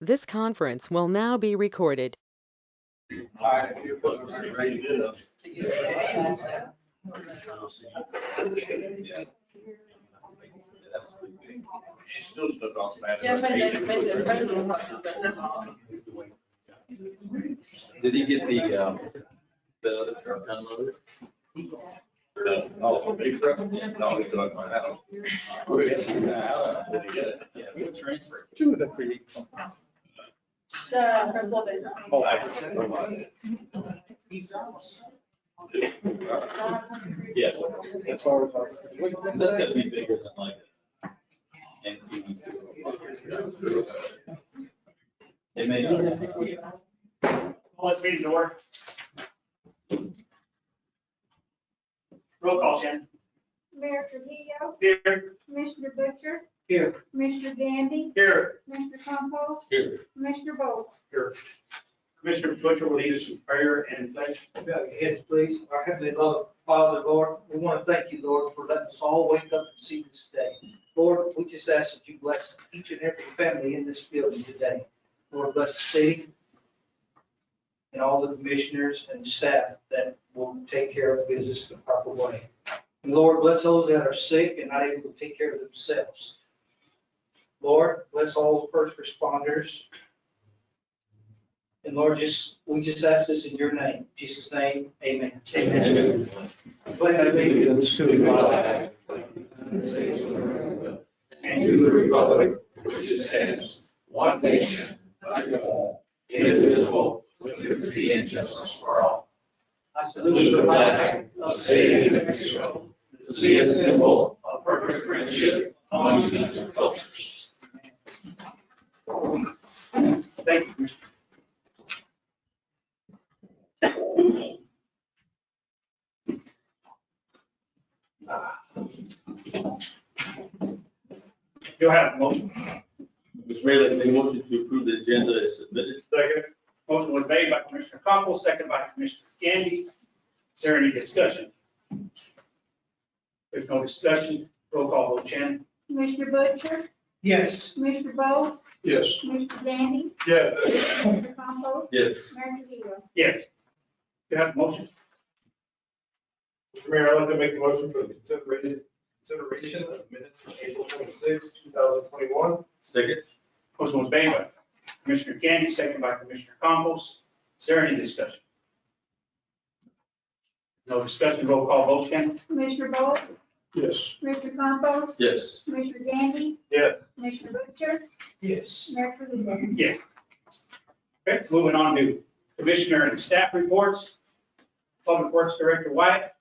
This conference will now be recorded. Did he get the truck unloaded? Oh, big truck? No, he's doing my house. Did he get it? Yeah, we'll transfer. Two of the pretty. Oh, yeah. As far as, that's gotta be bigger than like. It may not. Let's meet the door. Roll call, Shannon. Mayor Trujillo, Here. Commissioner Butcher, Here. Commissioner Gandy, Here. Commissioner Compost, Here. Commissioner Bolt. Here. Commissioner Butcher will lead us in prayer and pledge. Bow your heads, please. Our Heavenly Father, Lord, we want to thank you, Lord, for letting us all wake up and see this day. Lord, we just ask that you bless each and every family in this building today. Lord, bless the city and all the commissioners and staff that will take care of business the proper way. And Lord, bless those that are sick and not able to take care of themselves. Lord, bless all the first responders. And Lord, we just ask this in your name, in Jesus' name, amen. Amen. Pledge allegiance to the flag And to the republic which stands one nation under God, indivisible, with liberty and justice for all. I Salute the flag of the state of Mexico, the symbol of perfect friendship among united cultures. thank you, Commissioner. You'll have a motion. Mr. Mayor, they motion to approve the agenda as submitted. Second. Motion was made by Commissioner Compost, second by Commissioner Gandy. Is there any discussion? There's no discussion. Roll call vote, Shannon. Commissioner Butcher, Yes. Commissioner Bolt, Yes. Commissioner Gandy, Yes. Commissioner Compost, Yes. Mayor Trujillo. Yes. You have a motion. Mr. Mayor, I'd like to make a motion for the consideration of minutes from April 26, 2021. Second. Motion was made by Commissioner Gandy, second by Commissioner Compost. Is there any discussion? No discussion. Roll call vote, Shannon. Commissioner Bolt, Yes. Commissioner Compost, Yes. Commissioner Gandy, Yes. Commissioner Butcher, Yes. Mayor Trujillo. Yes. Okay, moving on to Commissioner and staff reports. Public Works Director Wyatt.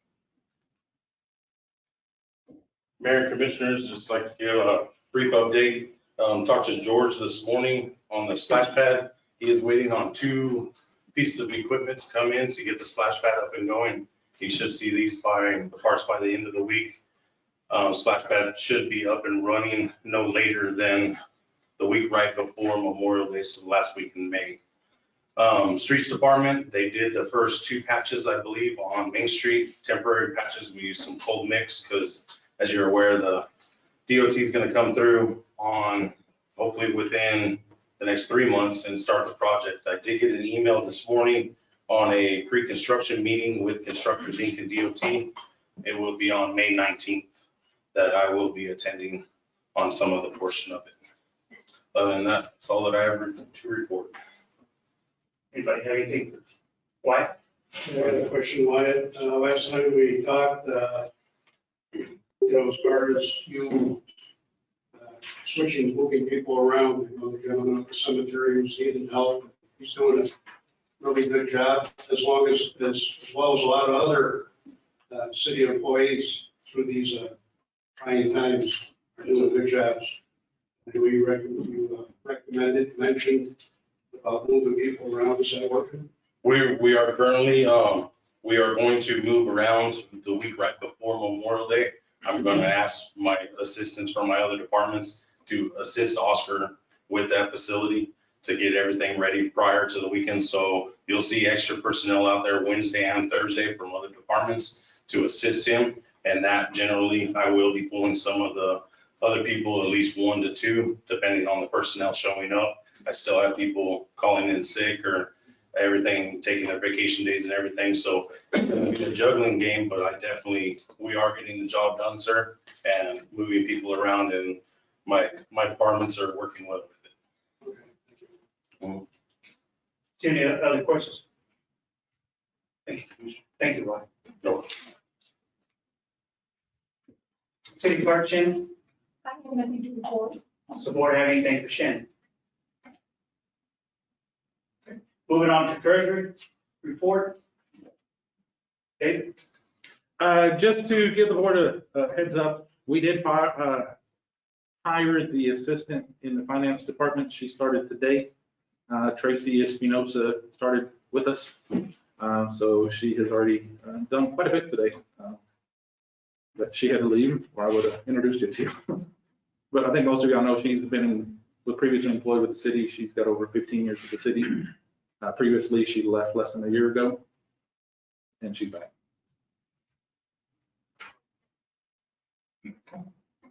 Mayor and Commissioners, just like to give a brief update. Talked to George this morning on the splash pad. He is waiting on 2 pieces of equipment to come in to get the splash pad up and going. He should see these parts by the end of the week. Splash pad should be up and running no later than the week right before Memorial Day, so last week in May. Streets Department, they did the first 2 patches, I believe, on Main Street, temporary patches. We used some cold mix because, as you're aware, the DOT is going to come through on hopefully within the next 3 months and start the project. I did get an email this morning on a pre-construction meeting with Constructors Inc. and DOT. It will be on May 19th that I will be attending on some of the portion of it. Other than that, that's all that I have to report. Anybody have anything? Wyatt? I had a question, Wyatt. Last time we talked, as far as you switching, moving people around, the gentleman at the cemetery who's needing help, he's doing a really good job, as well as a lot of other city employees through these trying times are doing good jobs. Do we recommended, mentioned about moving people around? Is that working? We are currently, we are going to move around the week right before Memorial Day. I'm going to ask my assistants from my other departments to assist Oscar with that facility to get everything ready prior to the weekend. So you'll see extra personnel out there Wednesday and Thursday from other departments to assist him. And that generally, I will be pulling some of the other people, at least 1 to 2, depending on the personnel showing up. I still have people calling in sick or everything, taking their vacation days and everything. So it's gonna be a juggling game, but we are getting the job done, sir, and moving people around, and my departments are working well with it. Any other questions? Thank you, Commissioner. Thank you, Roy. No. City Clerk Shannon, I have nothing to report. does the board have anything for Shannon? Okay. Moving on to Treasury report. David? Just to give the board a heads up, we did hire the assistant in the finance department. She started today. Tracy Espinosa started with us. So she has already done quite a bit today. But she had to leave, or I would have introduced you to you. But I think most of y'all know she's been previously employed with the city. She's got over 15 years with the city. Previously, she left less than a year ago, and she's back.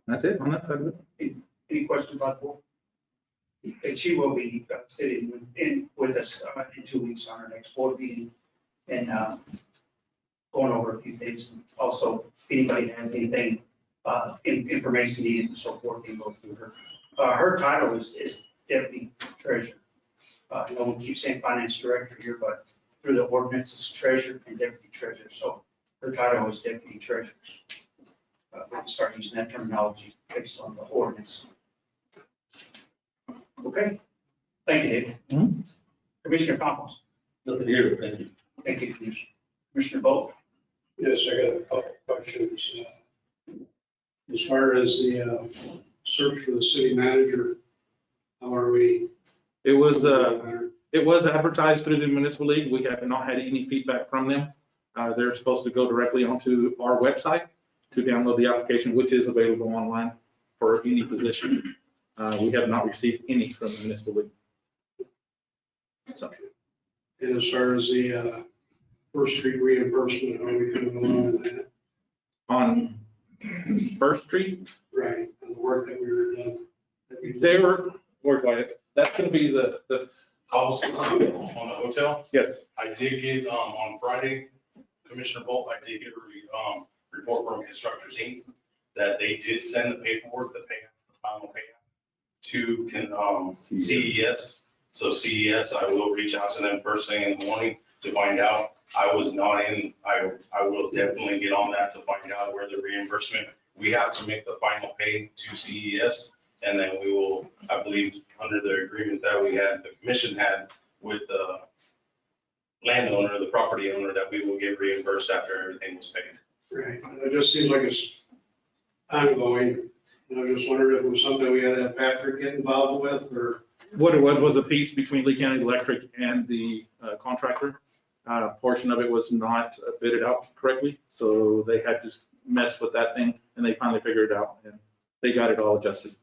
That's it on that side of it. Any questions about the board? And she will be sitting in with us in 2 weeks on our next board meeting and going over a few things. Also, if anybody has anything, information needed and so forth, you can go through her. Her title is deputy treasurer. No one keeps saying finance director here, but through the ordinance, it's treasurer and deputy treasurer. So her title is deputy treasurer. We'll start using that terminology based on the ordinance. Okay, thank you, David. Commissioner Campos. Nothing here, thank you. Thank you, Commissioner. Commissioner Bolt. Yes, I got a couple of questions. As far as the search for the city manager, how are we? It was advertised through the municipal league. We have not had any feedback from them. They're supposed to go directly onto our website to download the application, which is available online for any position. We have not received any from the municipal league. So, And as far as the First Street reimbursement, are we coming along with that? on First Street, Right, and the work that we were done. they were, that's going to be the, Policy on the hotel. yes, I did get, on Friday, Commissioner Bolt, I did get a report from Constructors Inc. that they did send the paperwork, the final payout to CES. So CES, I will reach out to them first thing in the morning to find out. I was not in, I will definitely get on that to find out where the reimbursement, we have to make the final pay to CES. And then we will, I believe, under the agreement that we had, the commission had with the landowner, the property owner, that we will get reimbursed after everything was paid. Right, it just seems like it's ongoing. And I just wondered if it was something we had to have Patrick get involved with, or? what it was a piece between Lee County Electric and the contractor. Portion of it was not bidded out correctly, so they had to mess with that thing, and they finally figured it out, and they got it all adjusted.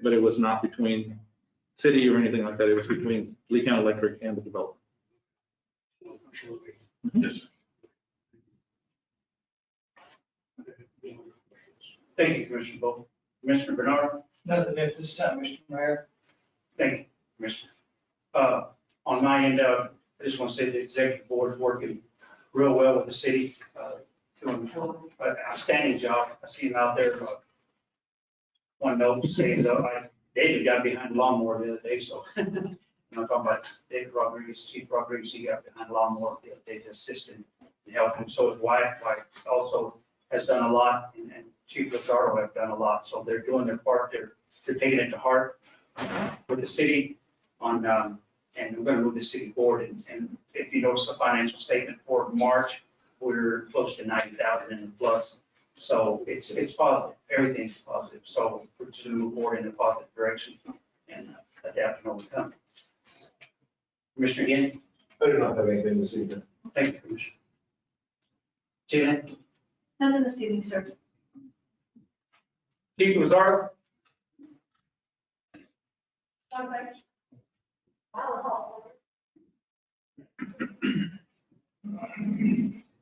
But it was not between city or anything like that. It was between Lee County Electric and the developer. Yes, sir. Thank you, Commissioner Bolt. Commissioner Bernard. Nothing at this time, Mr. Mayor. Thank you, Commissioner. On my end, I just want to say the executive board is working real well with the city, doing an outstanding job. I see them out there. One note saying that David got behind the lawnmower the other day, so I'm talking about David Rodriguez, Chief Rodriguez, he got behind the lawnmower the other day to assist him and help him. So his wife also has done a lot, and Chief Lazaro have done a lot. So they're doing their part. They're taking it to heart with the city on, and we're going to move the city forward. And if you notice the financial statement for March, we're close to 90,000 in the plus. So it's positive. Everything's positive. So we're just going to move forward in a positive direction and adapt and overcome. Commissioner Gandy? I do not have anything this evening. Thank you, Commissioner. Janet? Nothing this evening, sir. Chief Lazaro?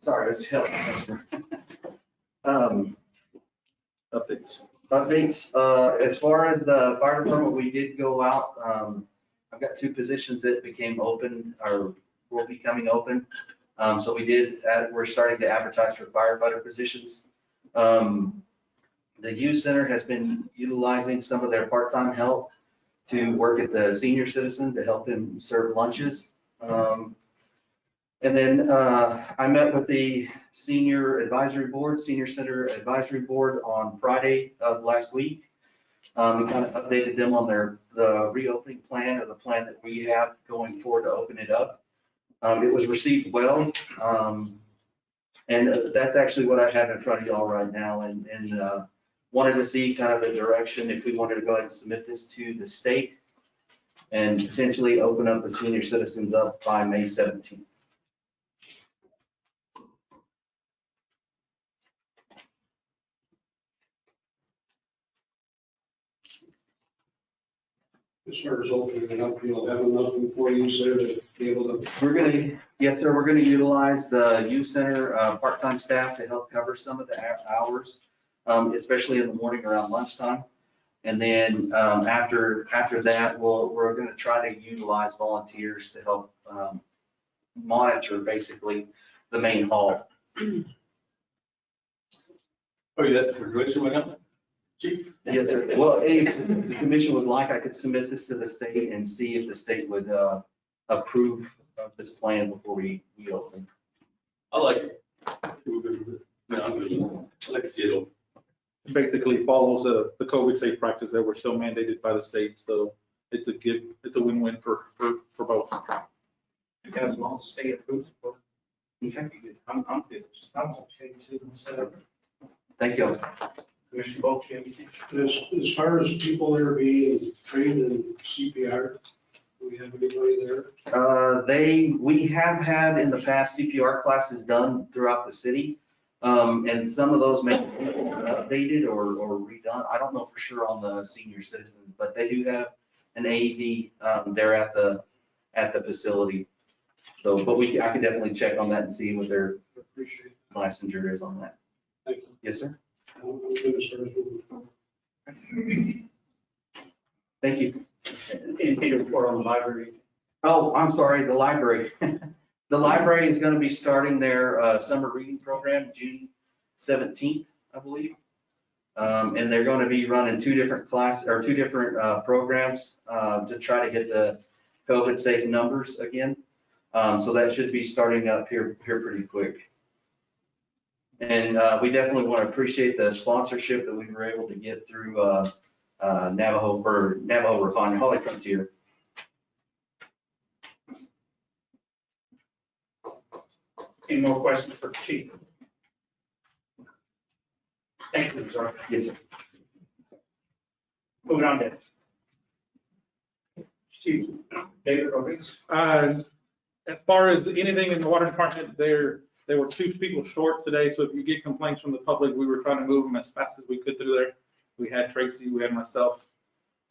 Sorry, it's hell. Updates. Updates, as far as the fire department, we did go out, I've got 2 positions that became open or will be coming open. So we're starting to advertise for firefighter positions. The youth center has been utilizing some of their part-time help to work at the senior citizen to help them serve lunches. And then I met with the senior center advisory board on Friday of last week. We kind of updated them on the reopening plan or the plan that we have going forward to open it up. It was received well. And that's actually what I have in front of y'all right now, and wanted to see kind of the direction if we wanted to go ahead and submit this to the state and potentially open up the senior citizens up by May 17th. As far as opening it up, you'll have enough employees there to be able to. Yes, sir, we're gonna utilize the youth center part-time staff to help cover some of the hours, especially in the morning around lunchtime. And then after that, we're gonna try to utilize volunteers to help monitor basically the main hall. Oh, yeah, that's for graduation went up? Chief? Yes, sir. Well, if the commission would like, I could submit this to the state and see if the state would approve of this plan before we open. I like it. No, I'm good. I like to see it open. It basically follows the COVID safe practice that we're still mandated by the state. So it's a win-win for both. As long as the state approves. Okay. I'm good. I'm okay too, so. Thank you. Commissioner Bolt, you have anything? As far as people that are being trained in CPR, do we have anybody there? We have had in the past CPR classes done throughout the city. And some of those may be updated or redone. I don't know for sure on the senior citizens, but they do have an AED there at the facility. So, but I can definitely check on that and see what their Appreciate it. licensure is on that. Thank you. Yes, sir. I'm going to start moving forward. Thank you. Anything to report on the library? Oh, I'm sorry, the library. The library is going to be starting their summer reading program June 17th, I believe. And they're going to be running 2 different programs to try to get the COVID safe numbers again. So that should be starting up here pretty quick. And we definitely want to appreciate the sponsorship that we were able to get through Navajo Refinery, Holly Frontier. Any more questions for the chief? Thank you, sir. Yes, sir. Moving on then. Chief David Rodriguez. As far as anything in the water department, there were 2 people short today. So if you get complaints from the public, we were trying to move them as fast as we could through there. We had Tracy, we had myself,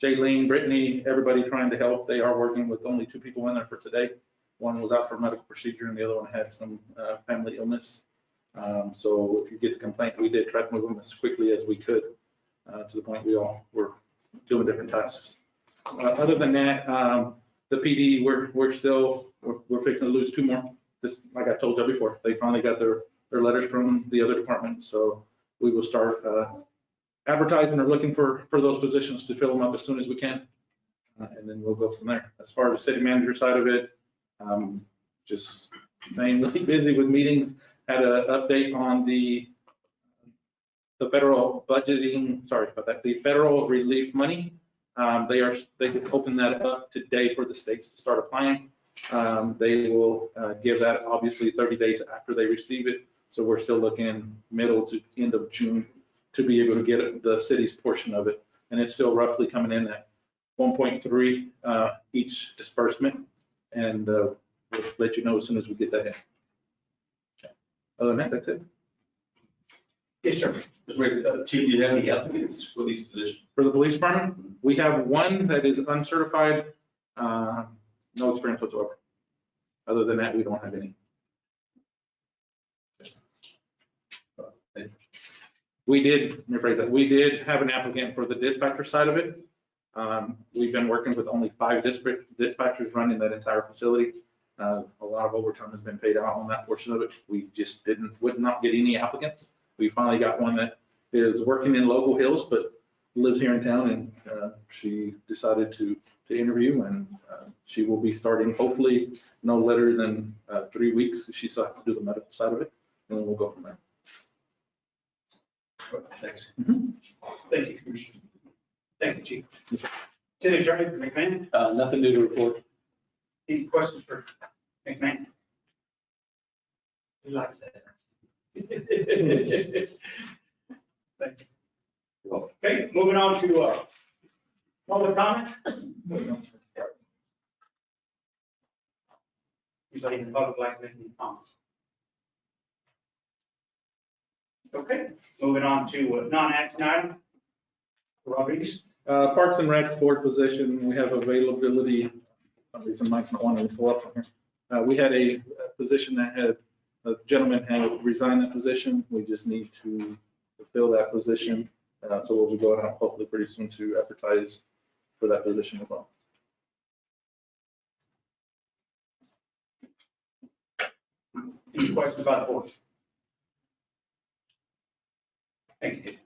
Jaylene, Brittany, everybody trying to help. They are working with only 2 people in there for today. One was out for medical procedure and the other one had some family illness. So if you get the complaint, we did try to move them as quickly as we could to the point we all were doing different tasks. Other than that, the PD, we're fixing to lose 2 more. Just like I told you before, they finally got their letters from the other department. So we will start advertising or looking for those positions to fill them up as soon as we can. And then we'll go from there. As far as the city manager side of it, just staying really busy with meetings. Had an update on the federal budgeting, sorry about that, the federal relief money. They just opened that up today for the states to start applying. They will give that obviously 30 days after they receive it. So we're still looking middle to end of June to be able to get the city's portion of it. And it's still roughly coming in at 1.3 each disbursement. And we'll let you know as soon as we get that in. Okay. Other than that, that's it. Yes, sir. Just wait, Chief, do you have any applicants for these positions? For the police department, we have one that is uncertified, no experience whatsoever. Other than that, we don't have any. We did, let me phrase that, we did have an applicant for the dispatcher side of it. We've been working with only 5 dispatchers running that entire facility. A lot of overtime has been paid out on that portion of it. We just would not get any applicants. We finally got one that is working in Local Hills, but lives here in town, and she decided to interview, and she will be starting hopefully no later than 3 weeks. She still has to do the medical side of it, and then we'll go from there. Thanks. Thank you, Commissioner. Thank you, Chief. City Attorney McMahon, Nothing new to report. any questions for McMahon? He likes that. Thank you. Okay, moving on to public comment. Anybody in the public like to make any comments? Okay, moving on to non-action item. Rodriguez. Parks and Rec board position, we have availability. Some mics might want to pull up from here. We had a position that a gentleman had resigned that position. We just need to fill that position. So we'll be going out hopefully pretty soon to advertise for that position as well. Any questions about the board? Thank you.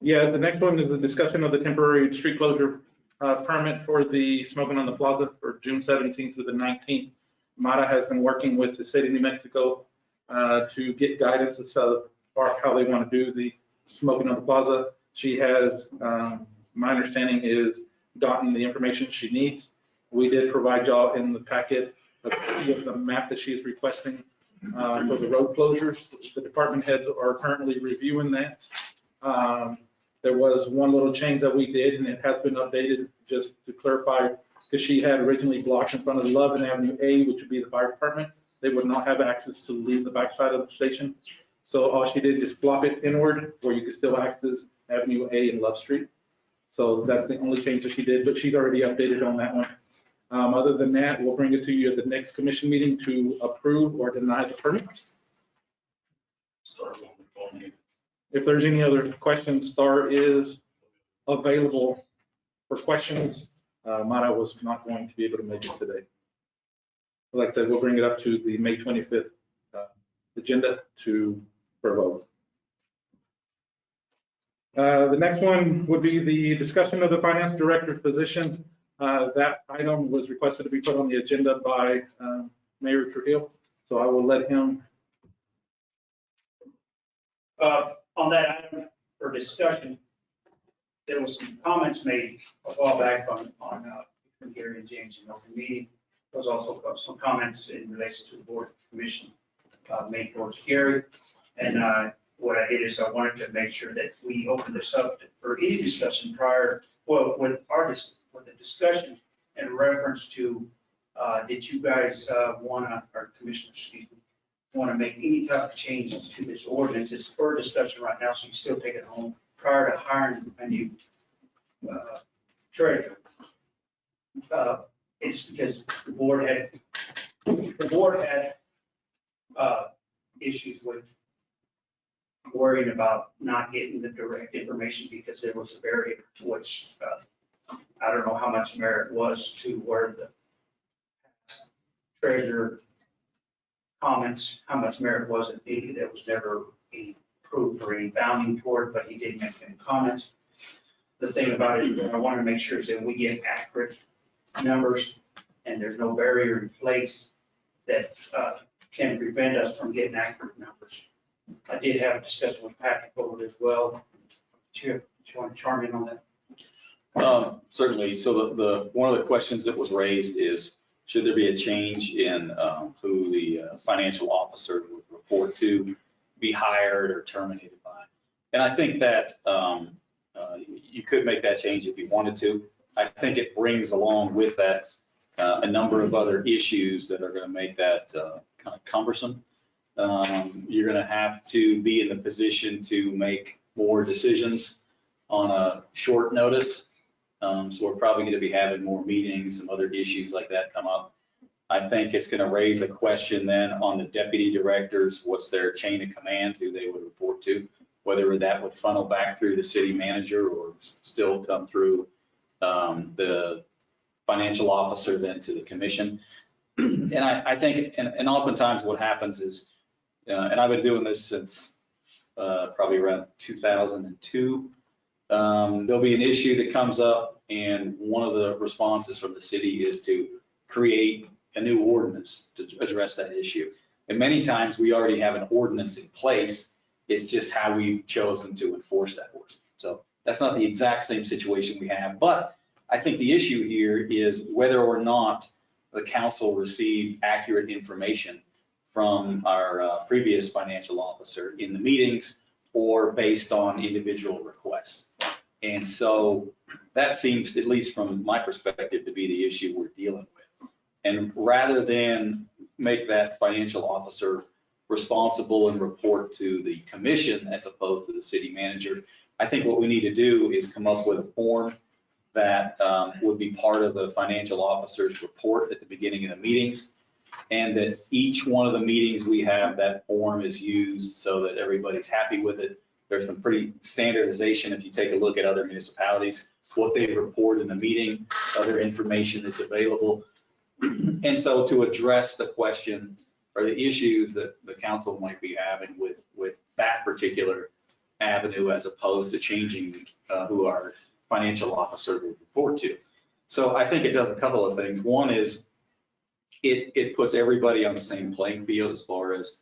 Yeah, the next one is the discussion of the temporary street closure permit for the Smoking on the Plaza for June 17th through the 19th. MARA has been working with the state of New Mexico to get guidance as far how they want to do the Smoking on the Plaza. She has, my understanding is, gotten the information she needs. We did provide y'all in the packet with the map that she is requesting for the road closures. The department heads are currently reviewing that. There was one little change that we did, and it has been updated just to clarify, because she had originally blocked in front of Love and Avenue A, which would be the fire department. They would not have access to leave the backside of the station. So all she did is block it inward where you could still access Avenue A and Love Street. So that's the only change that she did, but she's already updated on that one. Other than that, we'll bring it to you at the next commission meeting to approve or deny the permit. If there's any other questions, Star is available for questions. Mara was not going to be able to make it today. Like I said, we'll bring it up to the May 25th agenda for vote. The next one would be the discussion of the finance director's position. That item was requested to be put on the agenda by Mayor Trujillo, so I will let him. On that item for discussion, there was some comments made a while back on between Gary and James in open meeting. There was also some comments in relation to the board commission made towards Gary. And what I did is I wanted to make sure that we open this up for any discussion prior, well, with the discussion in reference to, did you guys want to, or commissioners, excuse me, want to make any type of changes to this ordinance? It's for discussion right now, so you still take it home prior to hiring a new treasurer. It's because the board had issues with worrying about not getting the direct information because there was a barrier, which I don't know how much merit was to where the treasurer comments, how much merit was it needed. There was never any proof or any bounding toward, but he did make any comments. The thing about it, I want to make sure is that we get accurate numbers and there's no barrier in place that can prevent us from getting accurate numbers. I did have a discussion with Patrick over it as well. Do you want to chime in on that? Certainly. So the one of the questions that was raised is, should there be a change in who the financial officer would report to, be hired or terminated by? And I think that you could make that change if you wanted to. I think it brings along with that a number of other issues that are going to make that kind of cumbersome. You're going to have to be in the position to make more decisions on a short notice. So we're probably going to be having more meetings, some other issues like that come up. I think it's going to raise a question then on the deputy directors, what's their chain of command, who they would report to, whether that would funnel back through the city manager or still come through the financial officer then to the commission. And I think, and oftentimes what happens is, and I've been doing this since probably around 2002, there'll be an issue that comes up, and one of the responses from the city is to create a new ordinance to address that issue. And many times we already have an ordinance in place. It's just how we've chosen to enforce that ordinance. So that's not the exact same situation we have, but I think the issue here is whether or not the council received accurate information from our previous financial officer in the meetings or based on individual requests. And so that seems, at least from my perspective, to be the issue we're dealing with. And rather than make that financial officer responsible and report to the commission as opposed to the city manager, I think what we need to do is come up with a form that would be part of the financial officer's report at the beginning of the meetings, and that each one of the meetings we have, that form is used so that everybody's happy with it. There's some pretty standardization if you take a look at other municipalities, what they report in the meeting, other information that's available. And so to address the question or the issues that the council might be having with that particular avenue, as opposed to changing who our financial officer would report to. So I think it does a couple of things. One is it puts everybody on the same playing field as far as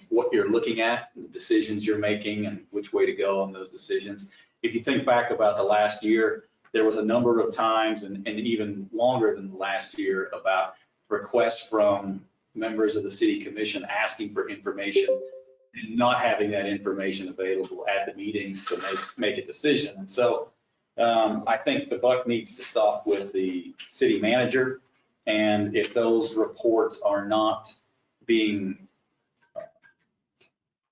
what you're looking at, the decisions you're making, and which way to go on those decisions. If you think back about the last year, there was a number of times, and even longer than the last year, about requests from members of the city commission asking for information and not having that information available at the meetings to make a decision. And so I think the buck needs to stop with the city manager. And if those reports are not being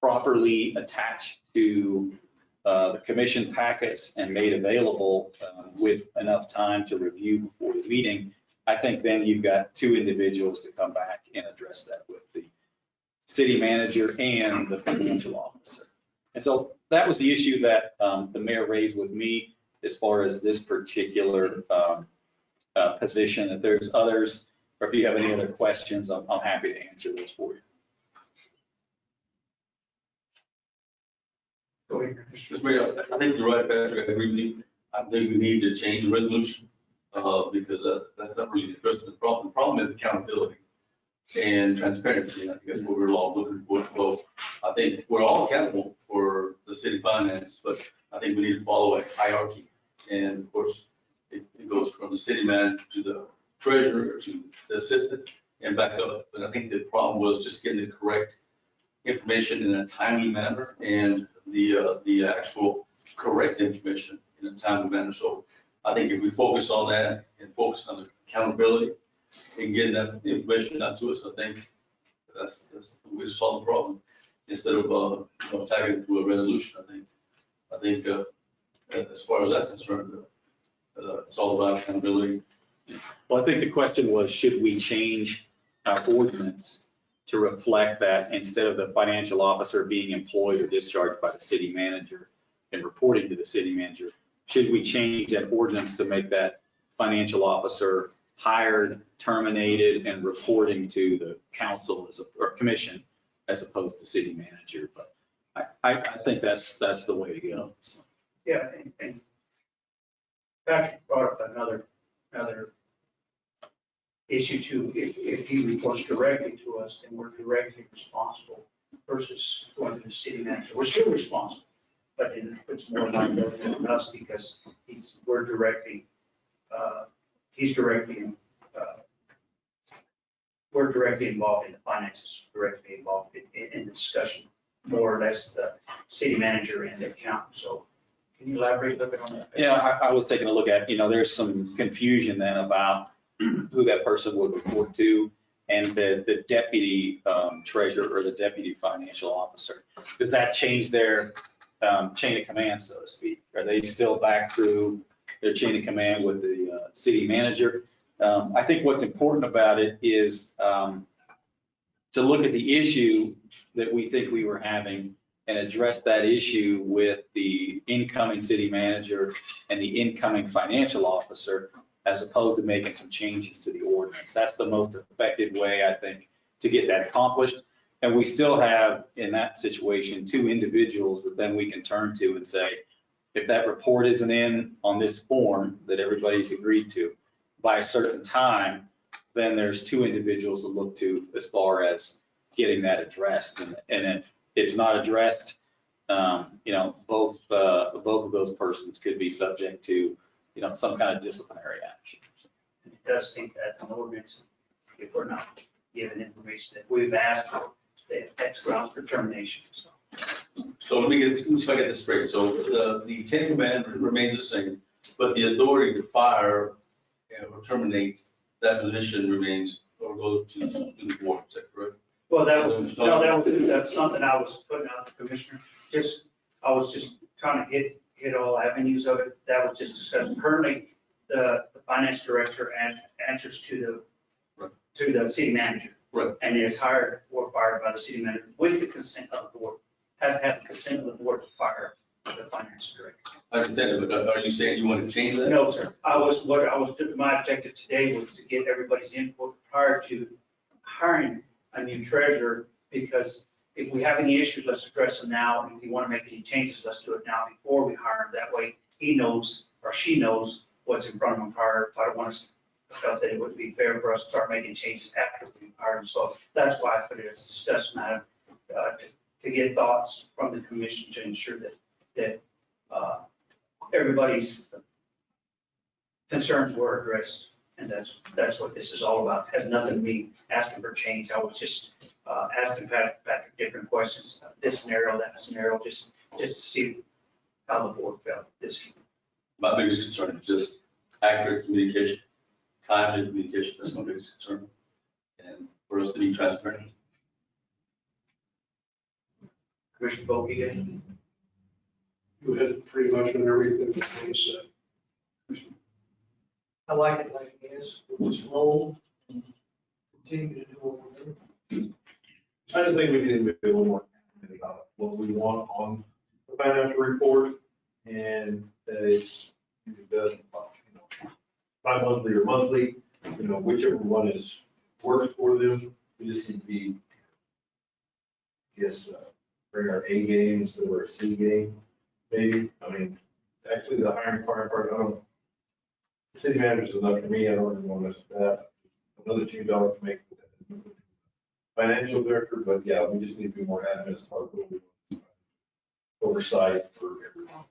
properly attached to the commission packets and made available with enough time to review before the meeting, I think then you've got two individuals to come back and address that with the city manager and the financial officer. And so that was the issue that the mayor raised with me as far as this particular position. If there's others, or if you have any other questions, I'm happy to answer those for you. Go ahead, Mr. Mayor, I think you're right, Patrick. I agree with you. I think we need to change the resolution because that's not really addressing the problem. The problem is accountability and transparency. I think that's what we're all looking for. So I think we're all accountable for the city finance, but I think we need to follow a hierarchy. And of course, it goes from the city manager to the treasurer to the assistant and back up. But I think the problem was just getting the correct information in a timely manner and the actual correct information in a timely manner. So I think if we focus on that and focus on the accountability and getting that information out to us, I think that's the way to solve the problem instead of tackling it through a resolution. I think as far as that's concerned, it's all about accountability. Well, I think the question was, should we change our ordinance to reflect that instead of the financial officer being employed or discharged by the city manager and reporting to the city manager, should we change that ordinance to make that financial officer hired, terminated, and reporting to the council or commission as opposed to city manager? But I think that's the way to go. So. Yeah, and Patrick brought up another issue too. If he reports directly to us, then we're directly responsible versus going to the city manager. We're still responsible, but it puts more liability on us because he's directly involved in the finances, directly involved in the discussion, more or less the city manager and the accountant. So can you elaborate a little bit on that? Yeah, I was taking a look at, there's some confusion then about who that person would report to and the deputy treasurer or the deputy financial officer. Does that change their chain of command, so to speak? Are they still back through their chain of command with the city manager? I think what's important about it is to look at the issue that we think we were having and address that issue with the incoming city manager and the incoming financial officer, as opposed to making some changes to the ordinance. That's the most effective way, I think, to get that accomplished. And we still have, in that situation, two individuals that then we can turn to and say, if that report isn't in on this form that everybody's agreed to by a certain time, then there's two individuals to look to as far as getting that addressed. And if it's not addressed, both of those persons could be subject to, some kind of disciplinary action. And it does state that in the ordinance, if we're not given information that we've asked for, they have X grounds for termination. So let me see if I get this straight. So the chain of command remains the same, but the authority to fire or terminate that position remains or goes to the board, is that correct? Well, that's something I was putting out to the commissioner. I was just trying to hit all avenues of it. That was just discussed. Currently, the finance director answers to the city manager. Right. And is hired or fired by the city manager with the consent of the board. Has to have the consent of the board to fire the finance director. I understand, but are you saying you want to change that? No, sir. My objective today was to get everybody's input prior to hiring a new treasurer, because if we have any issues, let's address them now. And if we want to make any changes, let's do it now before we hire him. That way he knows or she knows what's in front of him prior. I don't want to, I felt that it would be fair for us to start making changes after we hire him. So that's why I put it as a discussion item, to get thoughts from the commission to ensure that everybody's concerns were addressed. And that's what this is all about. It has nothing to be asking for change. I was just asking Patrick different questions, this scenario, that scenario, just to see how the board felt this. My biggest concern is just accurate communication, timely communication. That's my biggest concern. And for us to be transparent. Commissioner Bowe, You hit pretty much on everything that you said. I like it like it is. We'll just roll and continue to do what we're doing. I just think we need to be a little more confident about what we want on the financial report, and that it's done, bi-monthly or monthly, whichever one works for them. We just need to be, bring our A game instead of our C game, maybe. I mean, actually, the hiring part, city manager's enough for me. I don't really want to mess with that. Another $2 to make financial director, but yeah, we just need to be more admin as far as oversight for everyone.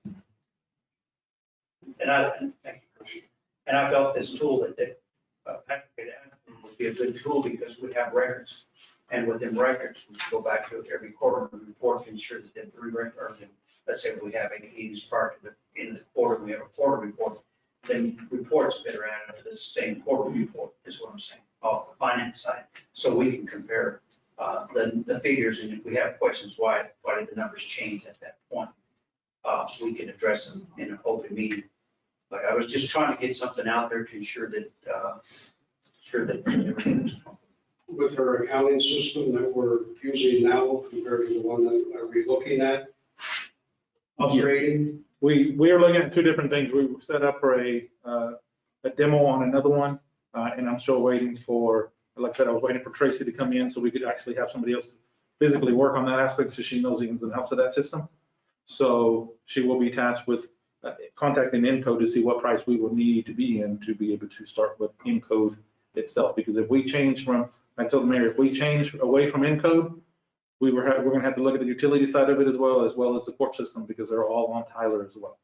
And I felt this tool that Patrick had asked would be a good tool, because we have records. And within records, we go back to every quarter report to ensure that the three records, let's say we have any meetings prior to the end of the quarter, we have a quarter report, then reports that are added to the same quarter report is what I'm saying, off the finance side. So we can compare the figures, and if we have questions, why did the numbers change at that point? We can address them in an open meeting. But I was just trying to get something out there to ensure that everything was comfortable. With our accounting system that we're using now compared to the one that are we looking at upgrading? We are looking at two different things. We set up for a demo on another one, and I'm still waiting for, like I said, I was waiting for Tracy to come in so we could actually have somebody else physically work on that aspect, so she knows the ins and outs of that system. So she will be tasked with contacting Encode to see what price we will need to be in to be able to start with Encode itself. Because if we change from, I told the mayor, if we change away from Encode, we're going to have to look at the utility side of it as well as the court system, because they're all on Tyler as well.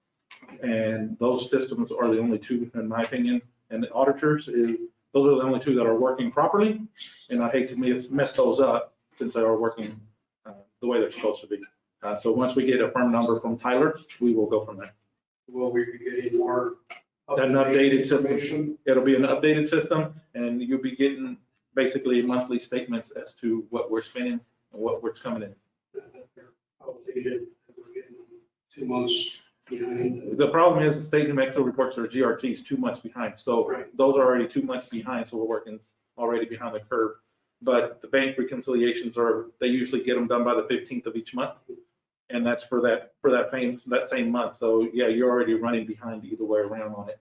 And those systems are the only two, in my opinion, and the auditors those are the only two that are working properly. And I hate to mess those up since they are working the way they're supposed to be. So once we get a firm number from Tyler, we will go from there. Will we be getting more An updated system. information? It'll be an updated system, and you'll be getting basically monthly statements as to what we're spending and what's coming in. Outdated, we're getting 2 months behind. The problem is the state New Mexico reports their GRTs 2 months behind. So Right. those are already 2 months behind, so we're working already behind the curve. But the bank reconciliations they usually get them done by the 15th of each month. And that's for that same month. So yeah, you're already running behind either way around on it.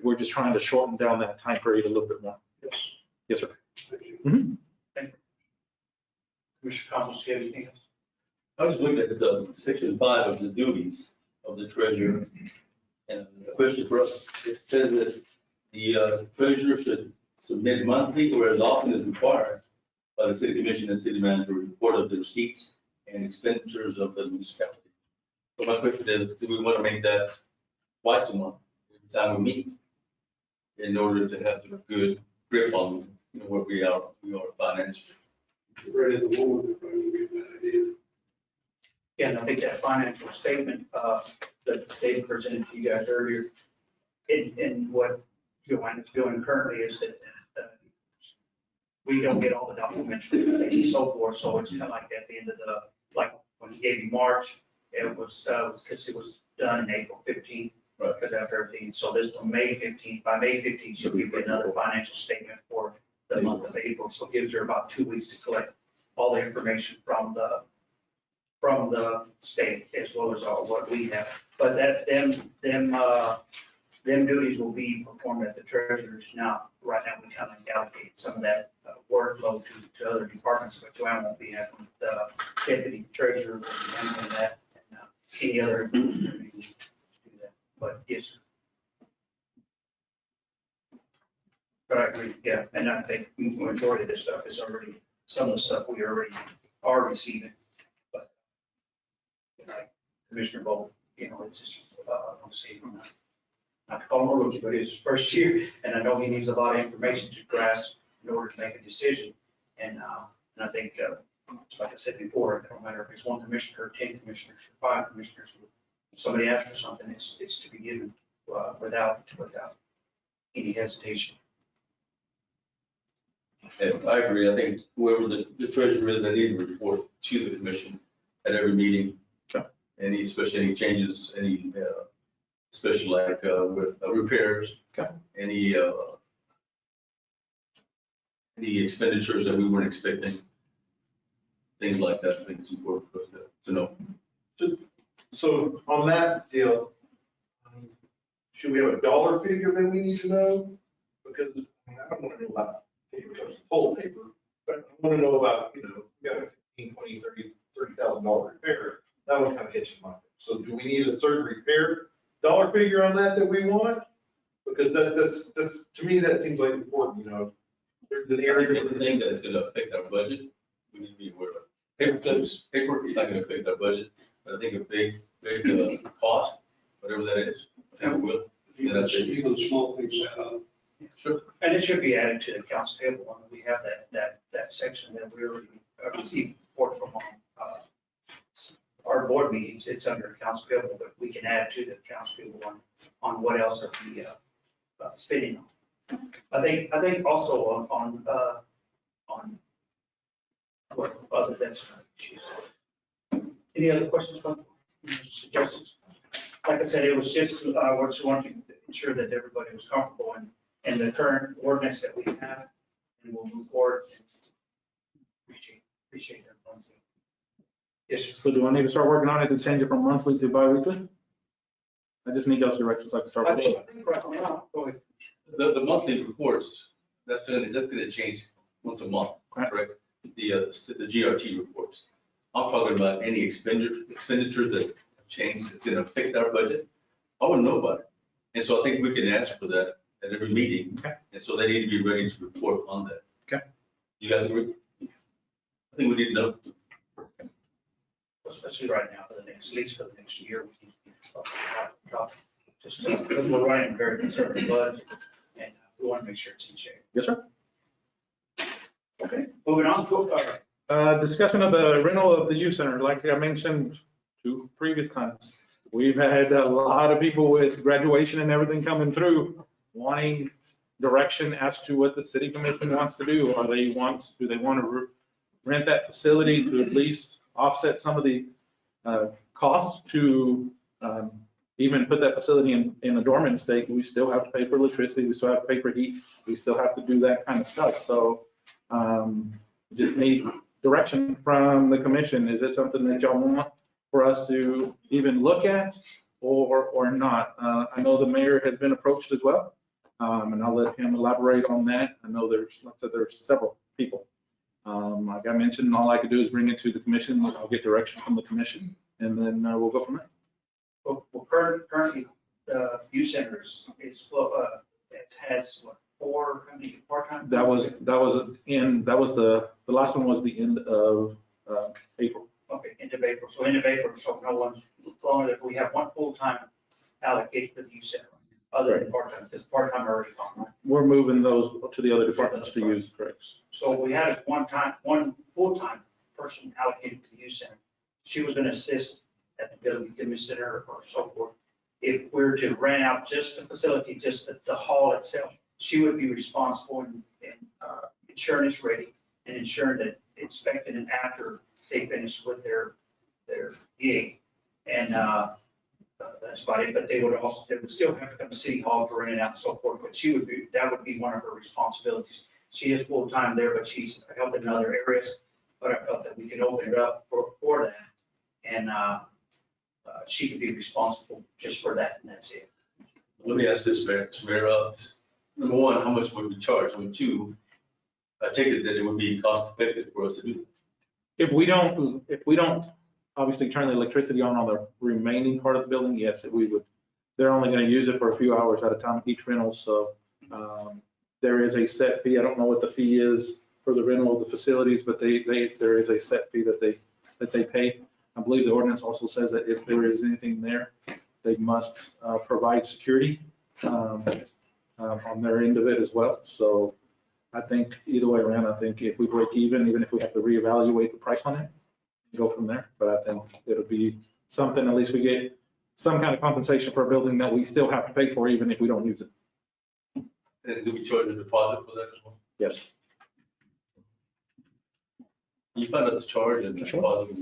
We're just trying to shorten down that time period a little bit more. Yes, Yes, sir. thank you. Commissioner Thomas, do you have anything else? I was looking at the section 5 of the duties of the treasurer. And the question for us, it says that the treasurer should submit monthly or as often as required by the city commission and city manager report of the receipts and expenditures of the municipality. So my question is, do we want to make that twice a month, every time we meet? In order to have a good grip on, where we are financially. Right at the moment, that probably would be a bad idea. Yeah, and I think that financial statement that they presented to you guys earlier, and what Joanne is doing currently is that we don't get all the documents from the bank and so forth, so it's kind of like at the end of like when he gave you March, it was because it was done in April 15th, because after everything, so this was May 15th, by May 15th, you'll get another financial statement for the month of April, so it gives her about 2 weeks to collect all the information from the state as well as all what we have. But them duties will be performed at the treasurer's. Now, right now, we kind of allocate some of that workload to other departments, but Joanne won't be having the deputy treasurer will be handling that and any other. Do that. But yes, sir. But I agree, yeah, and I think the majority of this stuff is already, some of the stuff we already are receiving. But like Commissioner Bolt, it's just, I'm saying, not to call him a rookie, but it's his first year, and I know he needs a lot of information to grasp in order to make a decision. And I think, like I said before, it don't matter if it's 1 commissioner or 10 commissioners or 5 commissioners. If somebody asks for something, it's to be given without any hesitation. And I agree. I think whoever the treasurer is, they need to report to the commission at every meeting. Okay. Especially any changes, especially like with repairs. Okay. Any expenditures that we weren't expecting. Things like that. I think it's important for us to know. So on that deal, should we have a dollar figure that we need to know? Because I don't want to know about paper, because it's whole paper, but I want to know about, we got a $15,000, $20,000, $30,000 repair. That one kind of hits your mind. So do we need a certain repair dollar figure on that we want? Because that's to me, that seems like important, There's an area. Anything that's going to affect our budget, we need to be aware of. Paper is not going to affect our budget, but I think a big cost, whatever that is, I think it will. Even the small things add up. Sure. And it should be added to the accounts payable one. We have that section that we already received report from our board meetings. It's under accounts payable, but we can add to the accounts payable one on what else are we spending on. I think also on what other things. Any other questions, suggestions? Like I said, it was just, we just wanted to ensure that everybody was comfortable in the current ordinance that we have, and we'll move forward. Appreciate that. Yes, sir. So do I need to start working on it to change it from monthly to bi-weekly? I just need those directions so I can start. I working. think right now, go ahead. The monthly reports, that's going to change once a month, correct? The GRT reports. I'm talking about any expenditure that have changed, that's going to affect our budget. I wouldn't know about it. And so I think we can ask for that at every meeting. Okay. And so they need to be ready to report on that. Okay. You guys agree? I think we need to know. Especially right now, for the next, at least for the next year. We need to talk, just because we're running a very conservative budget, and we want to make sure it's in shape. Yes, sir. Okay, moving on. All right. Discussion of the rental of the youth center, like I mentioned 2 previous times. We've had a lot of people with graduation and everything coming through wanting direction as to what the city commission wants to do. Do they want to rent that facility to at least offset some of the costs to even put that facility in a dormant state, we still have to pay for electricity, we still have to pay for heat, we still have to do that kind of stuff. So just need direction from the commission. Is it something that y'all want for us to even look at or not? I know the mayor has been approached as well, and I'll let him elaborate on that. I know there's, like I said, there's several people. Like I mentioned, all I could do is bring it to the commission. I'll get direction from the commission, and then we'll go from there. Well, currently, the youth center is, it has what, 4, how many part-time? The last one was the end of April. Okay, end of April. So end of April, so no one's, if we have one full-time allocated to the youth center, other than part-time, because part-time already gone, right? We're moving those to the other departments to use, correct? So we had one full-time person allocated to the youth center. She was gonna assist at the building community center or so forth. If we were to rent out just the facility, just the hall itself, she would be responsible in ensuring it's ready and ensuring that inspected and after they finish with their gig. And that's about it, but they would still have to come to City Hall to rent it out and so forth, but that would be one of her responsibilities. She is full-time there, but she's helping in other areas, but I felt that we could open it up for that. And she could be responsible just for that, and that's it. Let me ask this, Mayor. Number one, how much would we charge? Number two, I take it that it would be cost effective for us to do. If we don't obviously turn the electricity on the remaining part of the building, yes, we would. They're only going to use it for a few hours at a time, each rental. So there is a set fee. I don't know what the fee is for the rental of the facilities, but there is a set fee that they pay. I believe the ordinance also says that if there is anything there, they must provide security on their end of it as well. So I think either way around, I think if we break even if we have to reevaluate the price on it, go from there. But I think it'll be something, at least we get some kind of compensation for a building that we still have to pay for, even if we don't use it. And do we charge a deposit for that as well? Yes. You find out the charge and the deposit,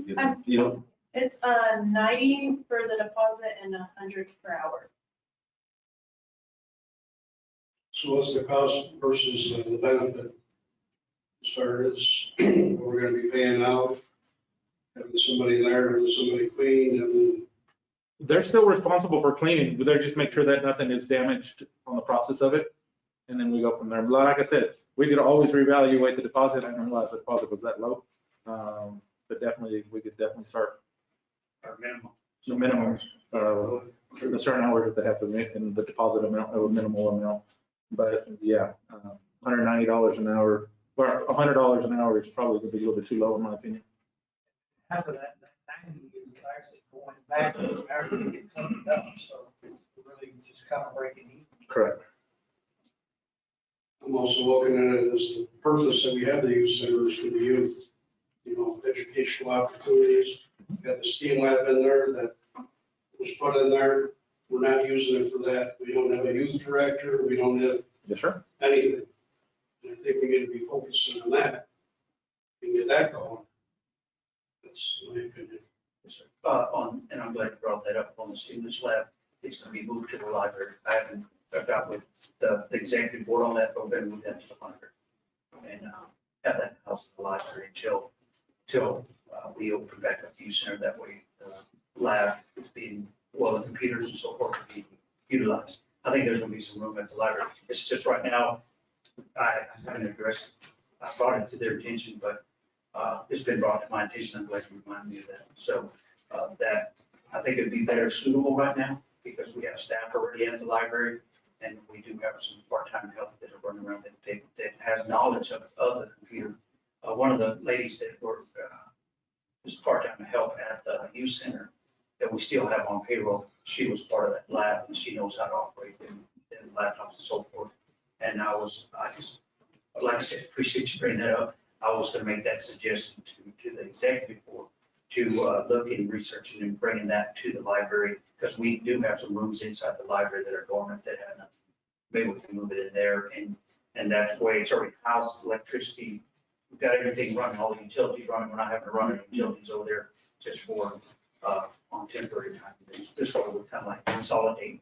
you know? It's 90 for the deposit and 100 per hour. So what's the cost versus the benefit? As far as we're gonna be paying out, having somebody there, having somebody clean, and They're still responsible for cleaning, but they just make sure that nothing is damaged on the process of it. And then we go from there. But like I said, we could always reevaluate the deposit. I didn't realize the deposit was that low. But definitely, we could definitely start Our minimum. the minimum, the certain hours that they have to make and the deposit amount or minimal amount. But yeah, $190 an hour, or $100 an hour is probably gonna be a little bit too low in my opinion. Half of that 90 is actually going back to after you get cleaned up, so really just kind of breaking even. Correct. I'm also looking at it as the purpose that we have the youth centers for the youth. You know, educational opportunities. Got the STEAM lab in there that was put in there. We're not using it for that. We don't have a youth director. We don't have Yes, sir. anything. And I think we need to be focusing on that and get that going. That's my opinion. And I'm glad you brought that up on the stimulus lab. It's going to be moved to the library. I got with the executive board on that, but we're going to move that to the library. And have that house in the library until we open back up the youth center. That way the lab is being, the computers and so forth are being utilized. I think there's going to be some room at the library. It's just right now, I haven't addressed it. I brought it to their attention, but it's been brought to my attention. I'm glad you reminded me of that. So that, I think it'd be better suitable right now because we have staff already at the library and we do have some part-time help that are running around that has knowledge of the computer. One of the ladies that were just part-time help at the youth center that we still have on payroll, she was part of that lab and she knows how to operate them laptops and so forth. And I just, like I said, appreciate you bringing that up. I was going to make that suggestion to the executive board to look and research and bringing that to the library because we do have some rooms inside the library that are dormant that have nothing. Maybe we can move it in there and that's the way it's already housed, electricity. We've got everything running, all the utilities running. We're not having to run any utilities over there just for on temporary time. Just this way would kind of like consolidate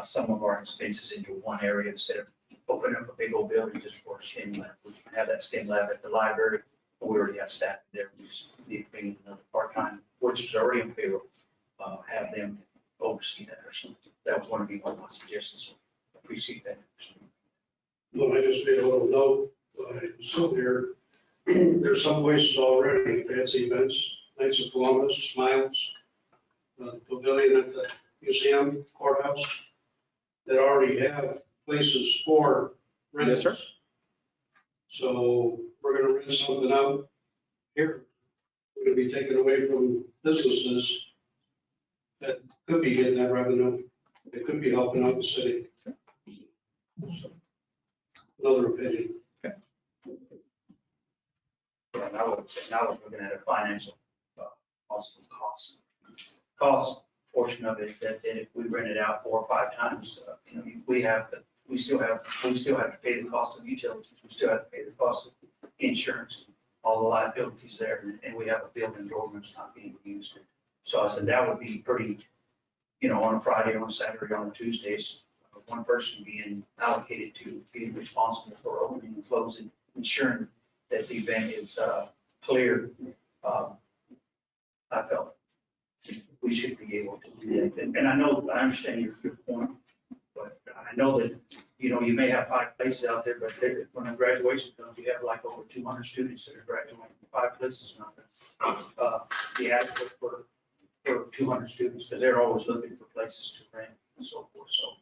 some of our expenses into one area instead of opening up a big old building just for a STEM lab. We can have that STEM lab at the library, but we already have staff there. We just need to bring in another part-time, which is already on payroll, have them oversee that or something. That was one of my suggestions. Appreciate that. Well, I just made a little note, so there's some places already, fancy events, Knights of Columbus, Smiles, Pavilion at the museum, courthouse, that already have places for rentals. Yes, sir. So we're gonna rent something out here. We're gonna be taken away from businesses that could be getting that revenue. They could be helping out the city. Another opinion. And I was looking at a financial, also cost portion of it, that if we rent it out 4 or 5 times, we still have to pay the cost of utilities, we still have to pay the cost of insurance, all the liabilities there, and we have a building door that's not being used. So I said that would be pretty, on a Friday, on a Saturday, on a Tuesdays, one person being allocated to being responsible for opening and closing, ensuring that the event is clear. I felt we should be able to do that. And I understand your point, but I know that, you may have 5 places out there, but when a graduation comes, you have like over 200 students that are graduating from 5 places. The adequate for 200 students, because they're always looking for places to rent and so forth. So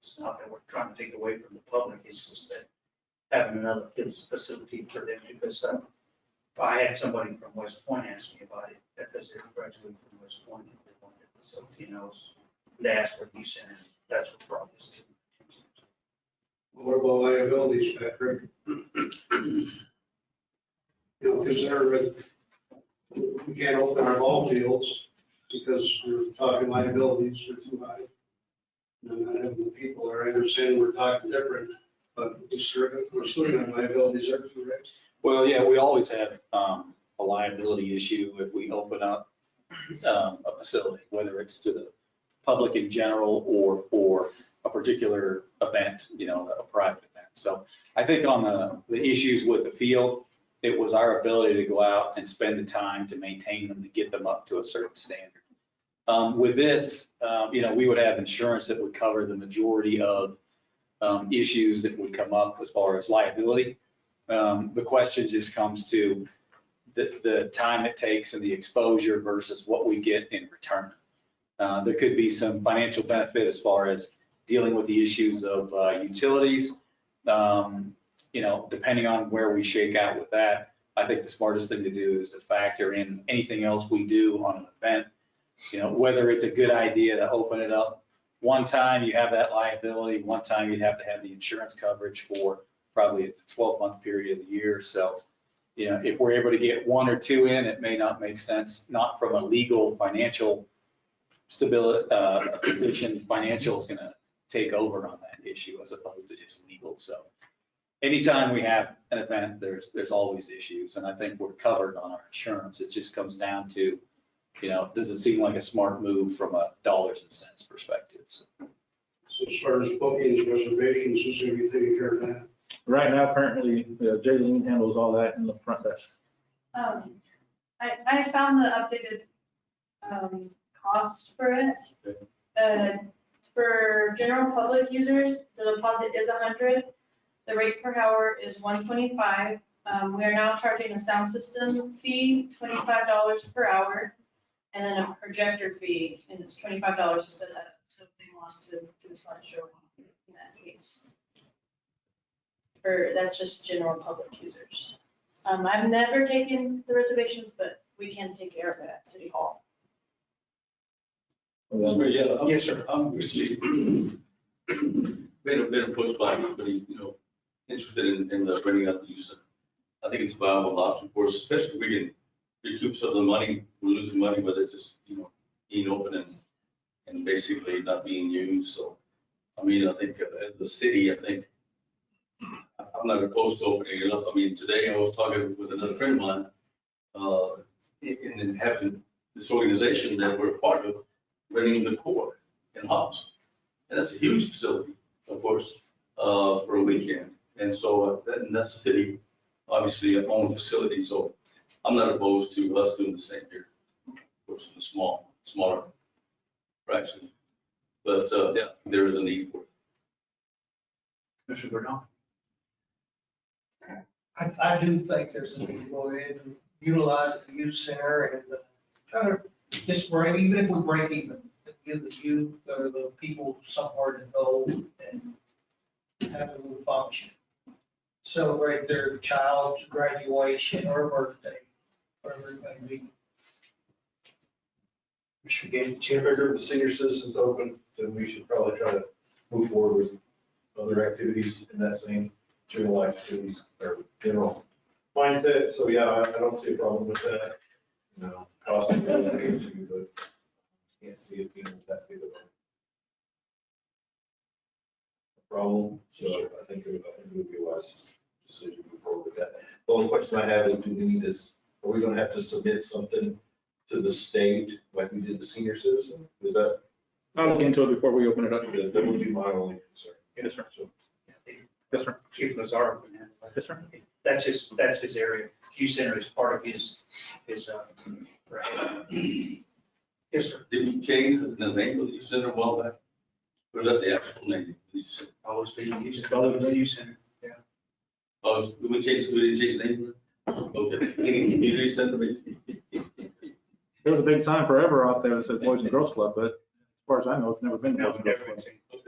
it's not that we're trying to take away from the public, it's just that having another facility for them, because I had somebody from West Point ask me about it, because they were graduating from West Point, and they wanted a facility, and they asked for use center, that's what brought this to. What about liabilities, Patrick? Because we can't open our ball fields because we're talking liabilities are too high. And not having the people there, I understand we're talking different, but we're still on liabilities, are correct? Well, yeah, we always have a liability issue if we open up a facility, whether it's to the public in general or for a particular event, a private event. So I think on the issues with the field, it was our ability to go out and spend the time to maintain them, to get them up to a certain standard. With this, we would have insurance that would cover the majority of issues that would come up as far as liability. The question just comes to the time it takes and the exposure versus what we get in return. There could be some financial benefit as far as dealing with the issues of utilities. Depending on where we shake out with that, I think the smartest thing to do is to factor in anything else we do on an event. Whether it's a good idea to open it up one time, you have that liability, one time you'd have to have the insurance coverage for probably a 12-month period of the year. So, if we're able to get 1 or 2 in, it may not make sense, not from a legal financial stability position. Financial is going to take over on that issue as opposed to just legal. So anytime we have an event, there's always issues, and I think we're covered on our insurance. It just comes down to, does it seem like a smart move from a dollars and cents perspective? So So as far as bookings, reservations, is there anything you care of that? Right now, currently, Jaylene handles all that in the front desk. I found the updated cost for it. For general public users, the deposit is 100. The rate per hour is 125. We are now charging a sound system fee, $25 per hour, and then a projector fee, and it's $25 to set that up. So if they want to do a slideshow in that case. That's just general public users. I've never taken the reservations, but we can take care of it at City Hall. Yes, sir. I'm actually been approached by anybody, interested in the renting out the use. I think it's a viable option for us, especially if we can recoup some of the money. We're losing money, but it's just, being open and basically not being used. So, I think as the city, I'm not opposed to opening it up. Today I was talking with another friend of mine, and having this organization that we're a part of, renting the core in Hobbs. And that's a huge facility, of course, for a weekend. And so that's the city, obviously, a owned facility. So I'm not opposed to us doing the same here. Of course, in a smaller fraction. But yeah, there is a need for it. Commissioner Bernal? I do think there's a need to go ahead and utilize the youth center and try to just break, even if we break even, give the youth or the people somewhere to go and have a little function. Celebrate their child's graduation or birthday, whatever it may be. Mr. Gaines, if the senior citizens open, then we should probably try to move forward with other activities in that same general activities or general mindset. So yeah, I don't see a problem with that. You know, cost of living issue, but can't see it being that big of a problem. So I think it would be a wise decision to move forward with that. The only question I have is, do we need this, are we gonna have to submit something to the state like we did the senior citizen? Is that, I'll look into it before we open it up. that would be my only concern. Yes, sir. So, Yes, sir. Chief Lazar. Yes, sir. That's his area. Youth center is part of his, right. Yes, sir. Did we change the name of the youth center a while back? Or is that the actual name? of the youth center? Always been the youth center. Oh, we didn't change the name? Okay. Community center, maybe? There was a big sign forever out there that said Boys and Girls Club, but as far as I know, it's never been No, Boys and Girls never Club.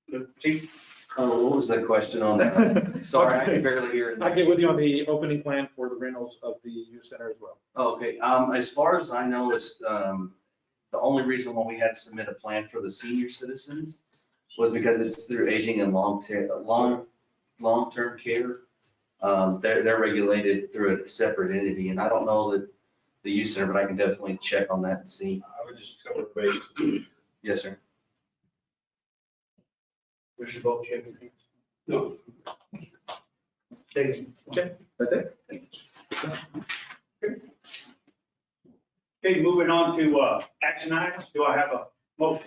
been. Chief? Oh, what was that question on that? Sorry, I can barely hear it. I'll get with you on the opening plan for the rentals of the youth center as well. Oh, okay, as far as I know, it's, the only reason why we had to submit a plan for the senior citizens was because it's through aging and long-term care. They're regulated through a separate entity, and I don't know that the youth center, but I can definitely check on that and see. I would just cover base. Yes, sir. Commissioner Bolt, you have anything? No. David? Okay, that's it. Okay, moving on to action items. Do I have a motion?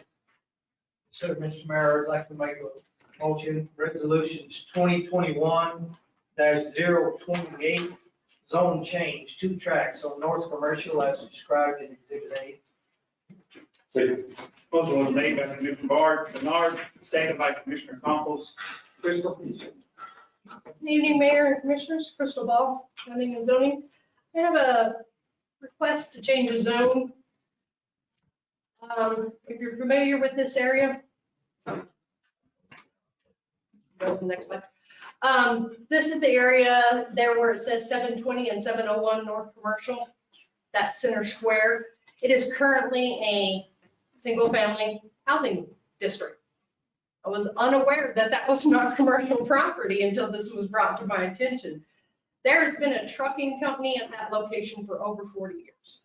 So, Mr. Mayor, I'd like to make a motion, resolutions 2021-028, zone change, 2 tracks on North Commercial as described in Exhibit A. Motion was made by Commissioner Bernard, second by Commissioner Compost. Crystal, please. Good evening, Mayor and Commissioners. Crystal Ball, planning and zoning. I have a request to change a zone. If you're familiar with this area. Go to the next slide. This is the area there where it says 720 and 701 North Commercial, that's center square. It is currently a single-family housing district. I was unaware that that was not commercial property until this was brought to my attention. There has been a trucking company at that location for over 40 years.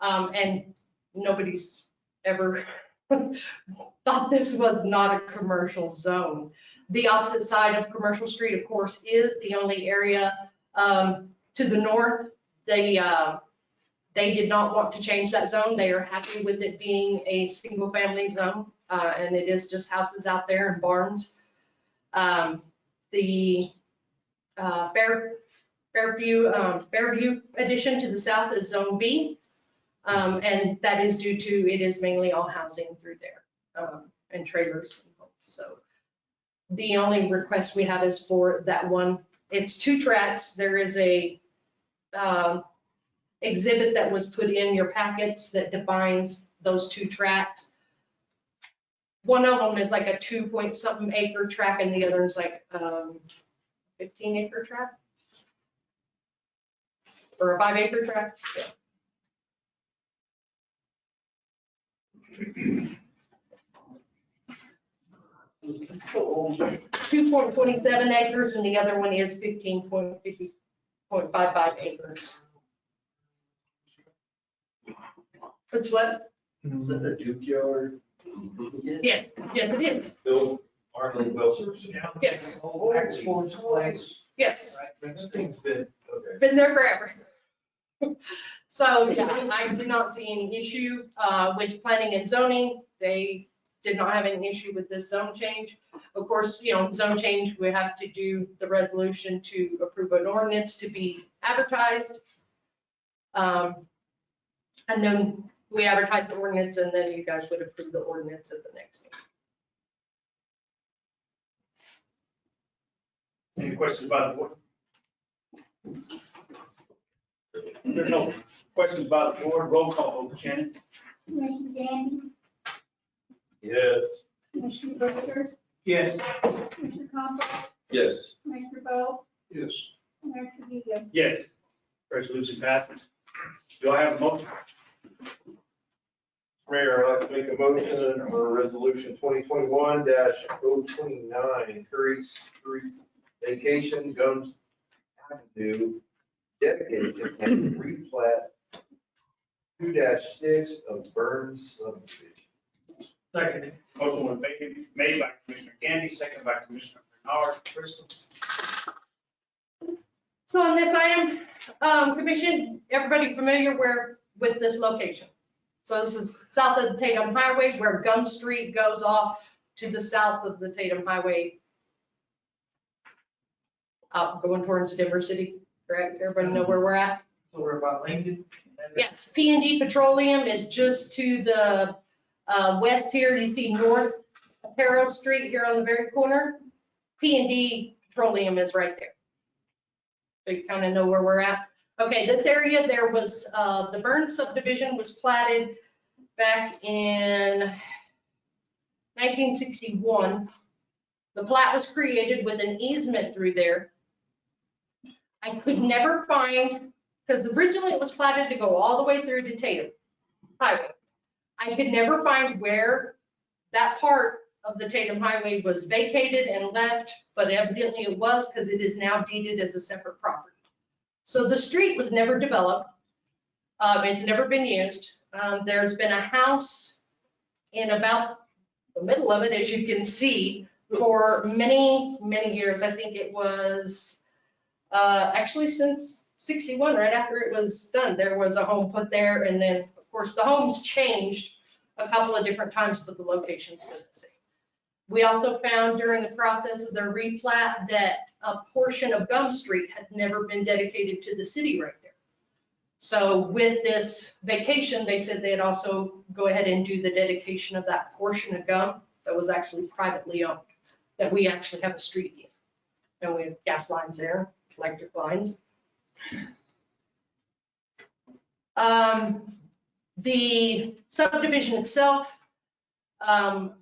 And nobody's ever thought this was not a commercial zone. The opposite side of Commercial Street, of course, is the only area to the north. They did not want to change that zone. They are happy with it being a single family zone, and it is just houses out there and barns. The Fairview addition to the south is Zone B, and that is due to it is mainly all housing through there and trailers and homes. So the only request we have is for that one. It's 2 tracks. There is a exhibit that was put in your packets that defines those 2 tracks. One of them is like a 2-point-something acre track and the other is like 15-acre track. Or a 5-acre track. Yeah. 2.27 acres and the other one is 15.55 acres. That's what? Is that the Duke Yard? Yes, yes it is. Bill Arnold Wilson. Yes. Old Sports Place. Yes, This thing's been, okay. been there forever. So, yeah, I do not see any issue with planning and zoning. They did not have any issue with this zone change. Of course, zone change, we have to do the resolution to approve an ordinance to be advertised. And then we advertise the ordinance, and then you guys would approve the ordinance at the next meeting. Any questions by the board? There's no questions by the board. Roll call, vote, Shannon. Commissioner Gandy, Yes. Commissioner Butcher, Yes. Commissioner Compost, Yes. Commissioner Bowe, Yes. Mayor Trujillo. Yes. Resolution passes. Do I have a motion? Mayor, I'd like to make a motion for resolution 2021-029, Curry Street Vacation Gums Avenue, dedicated and replat 2-6 of Burns subdivision. Second. Motion was made by Commissioner Gandy, second by Commissioner Bernard. Crystal? So on this item, Commission, everybody familiar with this location? So this is south of the Tatum Highway where Gum Street goes off to the south of the Tatum Highway, going towards Denver City, correct? Everybody know where we're at? So we're about Lincoln. Yes, P&D Petroleum is just to the west here. You see North Otero Street here on the very corner. P&D Petroleum is right there. So you kind of know where we're at. Okay, this area, there was, the Burns subdivision was platted back in 1961. The plat was created with an easement through there. I could never find, because originally it was platted to go all the way through to Tatum Highway. I could never find where that part of the Tatum Highway was vacated and left, but evidently it was because it is now deeded as a separate property. So the street was never developed. It's never been used. There's been a house in about the middle of it, as you can see, for many, many years. I think it was actually since 61, right after it was done, there was a home put there. And then, of course, the homes changed a couple of different times, but the locations were the same. We also found during the process of their replat that a portion of Gum Street had never been dedicated to the city right there. So with this vacation, they said they'd also go ahead and do the dedication of that portion of Gum that was actually privately owned, that we actually have a street in. And we have gas lines there, electric lines. The subdivision itself, the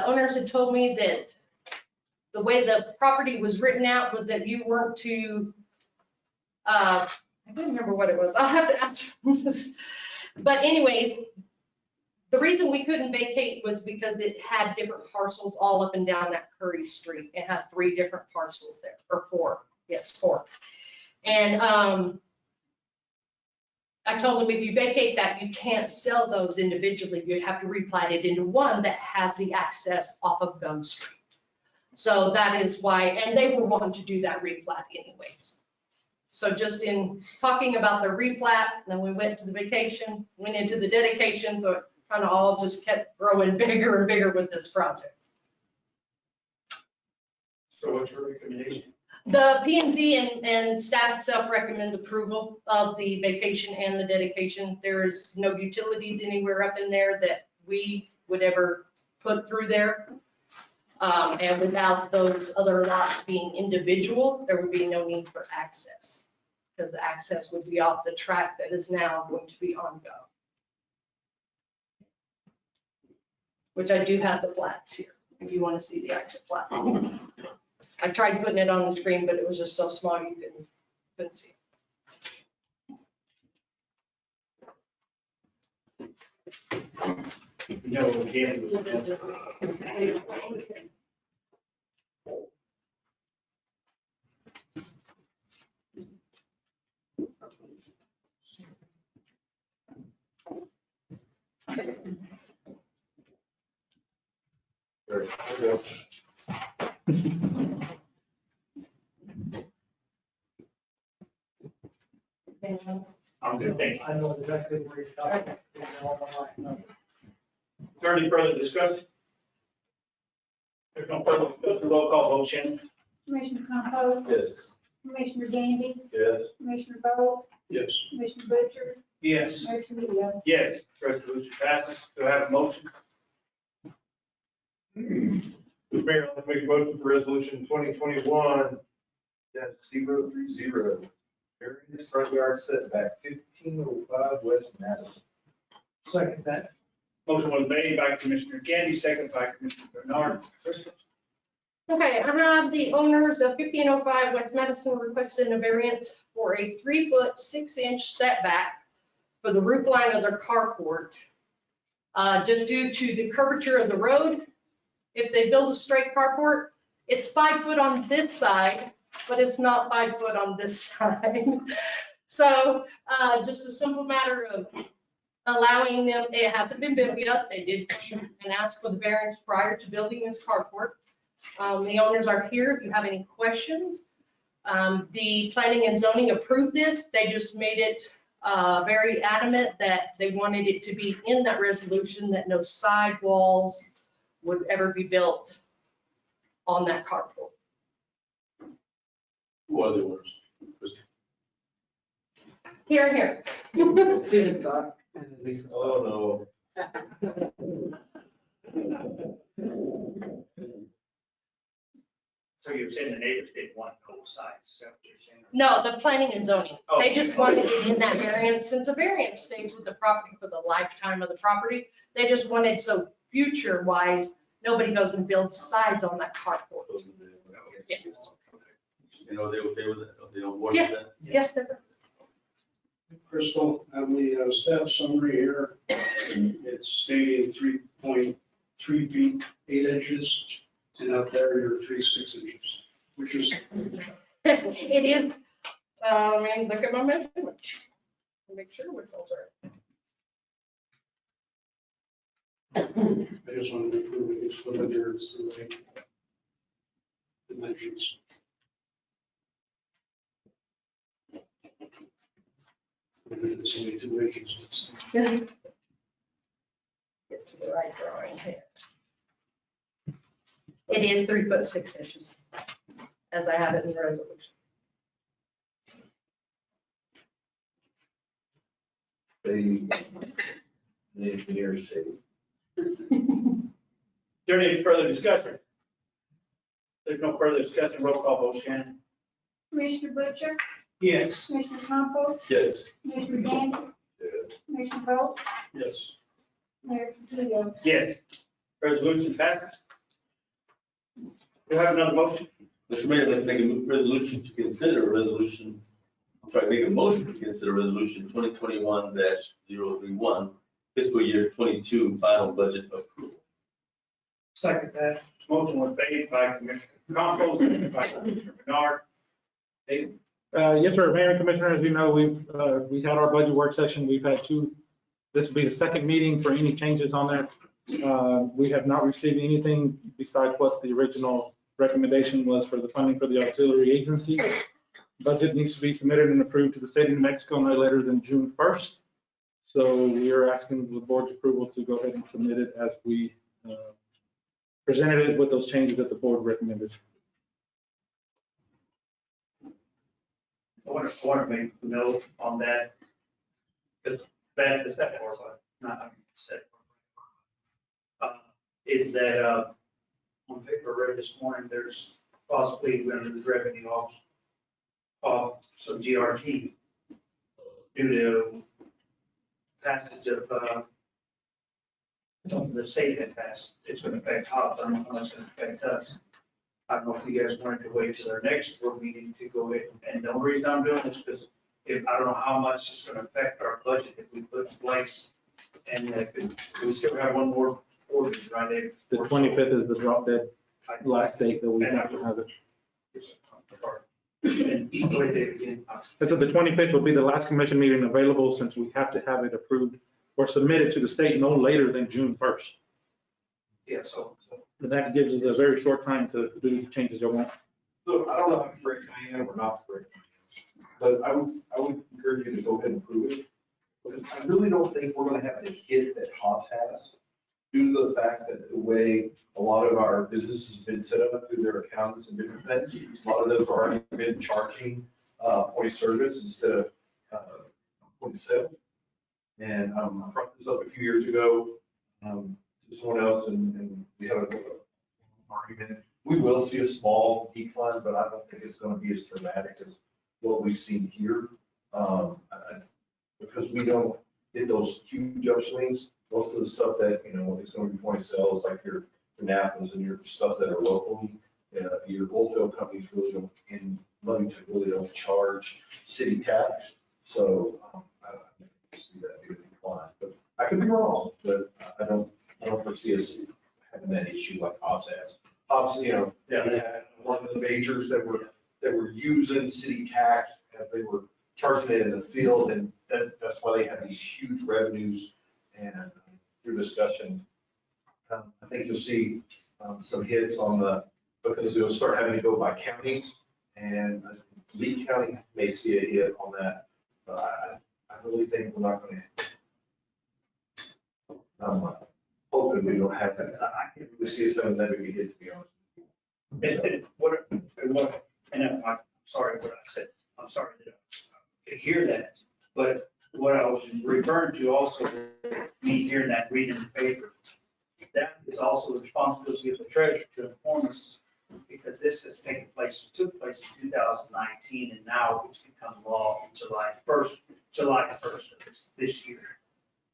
owners had told me that the way the property was written out was that you weren't to, I don't remember what it was. I'll have to ask this. But anyways, the reason we couldn't vacate was because it had different parcels all up and down that Curry Street. It had 3 different parcels there, or 4. Yes, 4. And I told them if you vacate that, you can't sell those individually. You have to replat it into one that has the access off of Gum Street. So that is why, and they were wanting to do that replat anyways. So just in talking about the replat, then we went to the vacation, went into the dedication, so it kind of all just kept growing bigger and bigger with this project. So what's your recommendation? The P&Z and staff itself recommends approval of the vacation and the dedication. There's no utilities anywhere up in there that we would ever put through there. And without those other lots being individual, there would be no need for access, because the access would be off the track that is now going to be on Go. Which I do have the plats here, if you want to see the actual plats. I tried putting it on the screen, but it was just so small you couldn't see it. No, again. I'm good, thank you. I know exactly where you're talking. Is there any further discussion? There's no further discussion, roll call vote, Shannon. Commissioner Compost, Yes. Commissioner Gandy, Yes. Commissioner Bolt, Yes. Commissioner Butcher, Yes. Mayor Trujillo. Yes, resolution passes. Do I have a motion? Mr. Mayor, I'd like to make a motion for resolution 2021-030. Variance front yard setback 1505 West Madison. Second that. Motion was made by Commissioner Gandy, second by Commissioner Bernard. Crystal? Okay, I have the owners of 1505 West Madison requesting a variance for a 3-foot 6-inch setback for the roof line of their carport. Just due to the curvature of the road, if they build a straight carport, it's 5 foot on this side, but it's not 5 foot on this side. So just a simple matter of allowing them, it hasn't been built yet. They did come and ask for the variance prior to building this carport. The owners are here if you have any questions. The planning and zoning approved this. They just made it very adamant that they wanted it to be in that resolution that no side walls would ever be built on that carport. Who are the owners? Here and here. Stephen Scott and Lisa. Oh, So you're saying the neighbors didn't want both sides, is that what you're saying? No, the planning and zoning. They just Okay. wanted it in that variance. Since a variance stays with the property for the lifetime of the property, they just wanted so future wise, nobody goes and builds sides on that carport. Yes. You know, they don't work Yeah. with that. Yes, they're. Crystal, on the staff summary here, it's stating 3.3 feet, 8 inches, and up there you're 3.6 inches, which is, It is, I mean, look at my measurement. Make sure we're over. I just want to make sure it's whether there's the right dimensions. It's only 2 inches. Get to the right drawing here. It is 3 foot 6 inches, as I have it in the resolution. the engineers say. Is there any further discussion? There's no further discussion, roll call vote, Shannon. Commissioner Butcher, Yes. Commissioner Compost, Yes. Commissioner Gandy, Commissioner Bolt, Yes. Mayor Trujillo. Yes. Resolution passes. Do you have another motion? Mr. Mayor, I'd like to make a resolution to consider a resolution, make a motion to consider resolution 2021-031, fiscal year 22 final budget approval. Second that. Motion was made by Commissioner Compost, seconded by Commissioner Bernard. David? Yes, sir. Mayor and Commissioner, as you know, we've had our budget work session. We've had two. This will be the second meeting for any changes on there. We have not received anything besides what the original recommendation was for the funding for the auxiliary agency. Budget needs to be submitted and approved to the state of New Mexico no later than June 1st. So we are asking the board's approval to go ahead and submit it as we presented it with those changes that the board recommended. I want to make a note on that. Because that, the second part, not, I mean, second part. Is that, on paper read this morning, there's possibly going to lose revenue off some GRT due to passage of, the state had passed. It's going to affect Hobbs. I don't know how much it's going to affect us. I don't know if you guys wanted to wait till our next board meeting to go ahead. And the only reason I'm doing this is because I don't know how much it's going to affect our budget if we put in place. And we still have one more order, right? The 25th is the drop dead last date that we have to have it. And go ahead, David, again. So the 25th will be the last commission meeting available since we have to have it approved or submitted to the state no later than June 1st. Yeah, so. And that gives us a very short time to do the changes you want. So I don't know if I'm breaking my hand or not breaking my but I would encourage you to go ahead and prove it. Because I really don't think we're gonna have the hit that Hobbs has due to the fact that the way a lot of our businesses have been set up through their accountants and different things. A lot of those have already been charging point of service instead of point of sale. And I brought this up a few years ago to someone else, and we had an argument. We will see a small decline, but I don't think it's going to be as dramatic as what we've seen here. Because we don't get those huge upswings. Most of the stuff that, you know, is going to be point of sale is like your Napas and your stuff that are locally. Your wholesale companies really don't, in money to really don't charge city tax. So I don't see that being a decline, but I could be wrong, but I don't foresee us having that issue like Hobbs has. Hobbs, you know, they had one of the majors that were using city tax as they were charging it in the field, and that's why they had these huge revenues. And through discussion, I think you'll see some hits on because it'll start having to go by counties, and Lee County may see a hit on that. But I really think we're not going to. I'm hoping we don't have that. I can't really see us having that big a hit, to be honest. And I'm sorry what I said. I'm sorry that I could hear that. But what I was referring to also, me hearing that, reading the paper, that is also the responsibility of the treasurer to inform us, because this has took place in 2019, and now it's become law in July 1st of this year.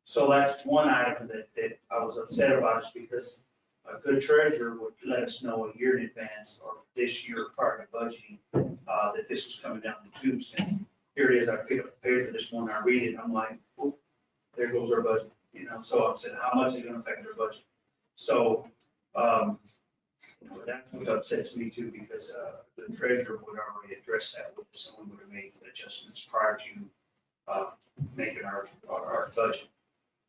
So that's one item that I was upset about, is because a good treasurer would let us know a year in advance, or this year prior to budgeting, that this was coming down the tubes. And here it is, I picked up the paper this morning, I read it, and I'm like, oh, there goes our budget, you know. So I said, how much is it gonna affect our budget? So, that's what upsets me too, because the treasurer would already address that with us, and we would have made adjustments prior to making our budget.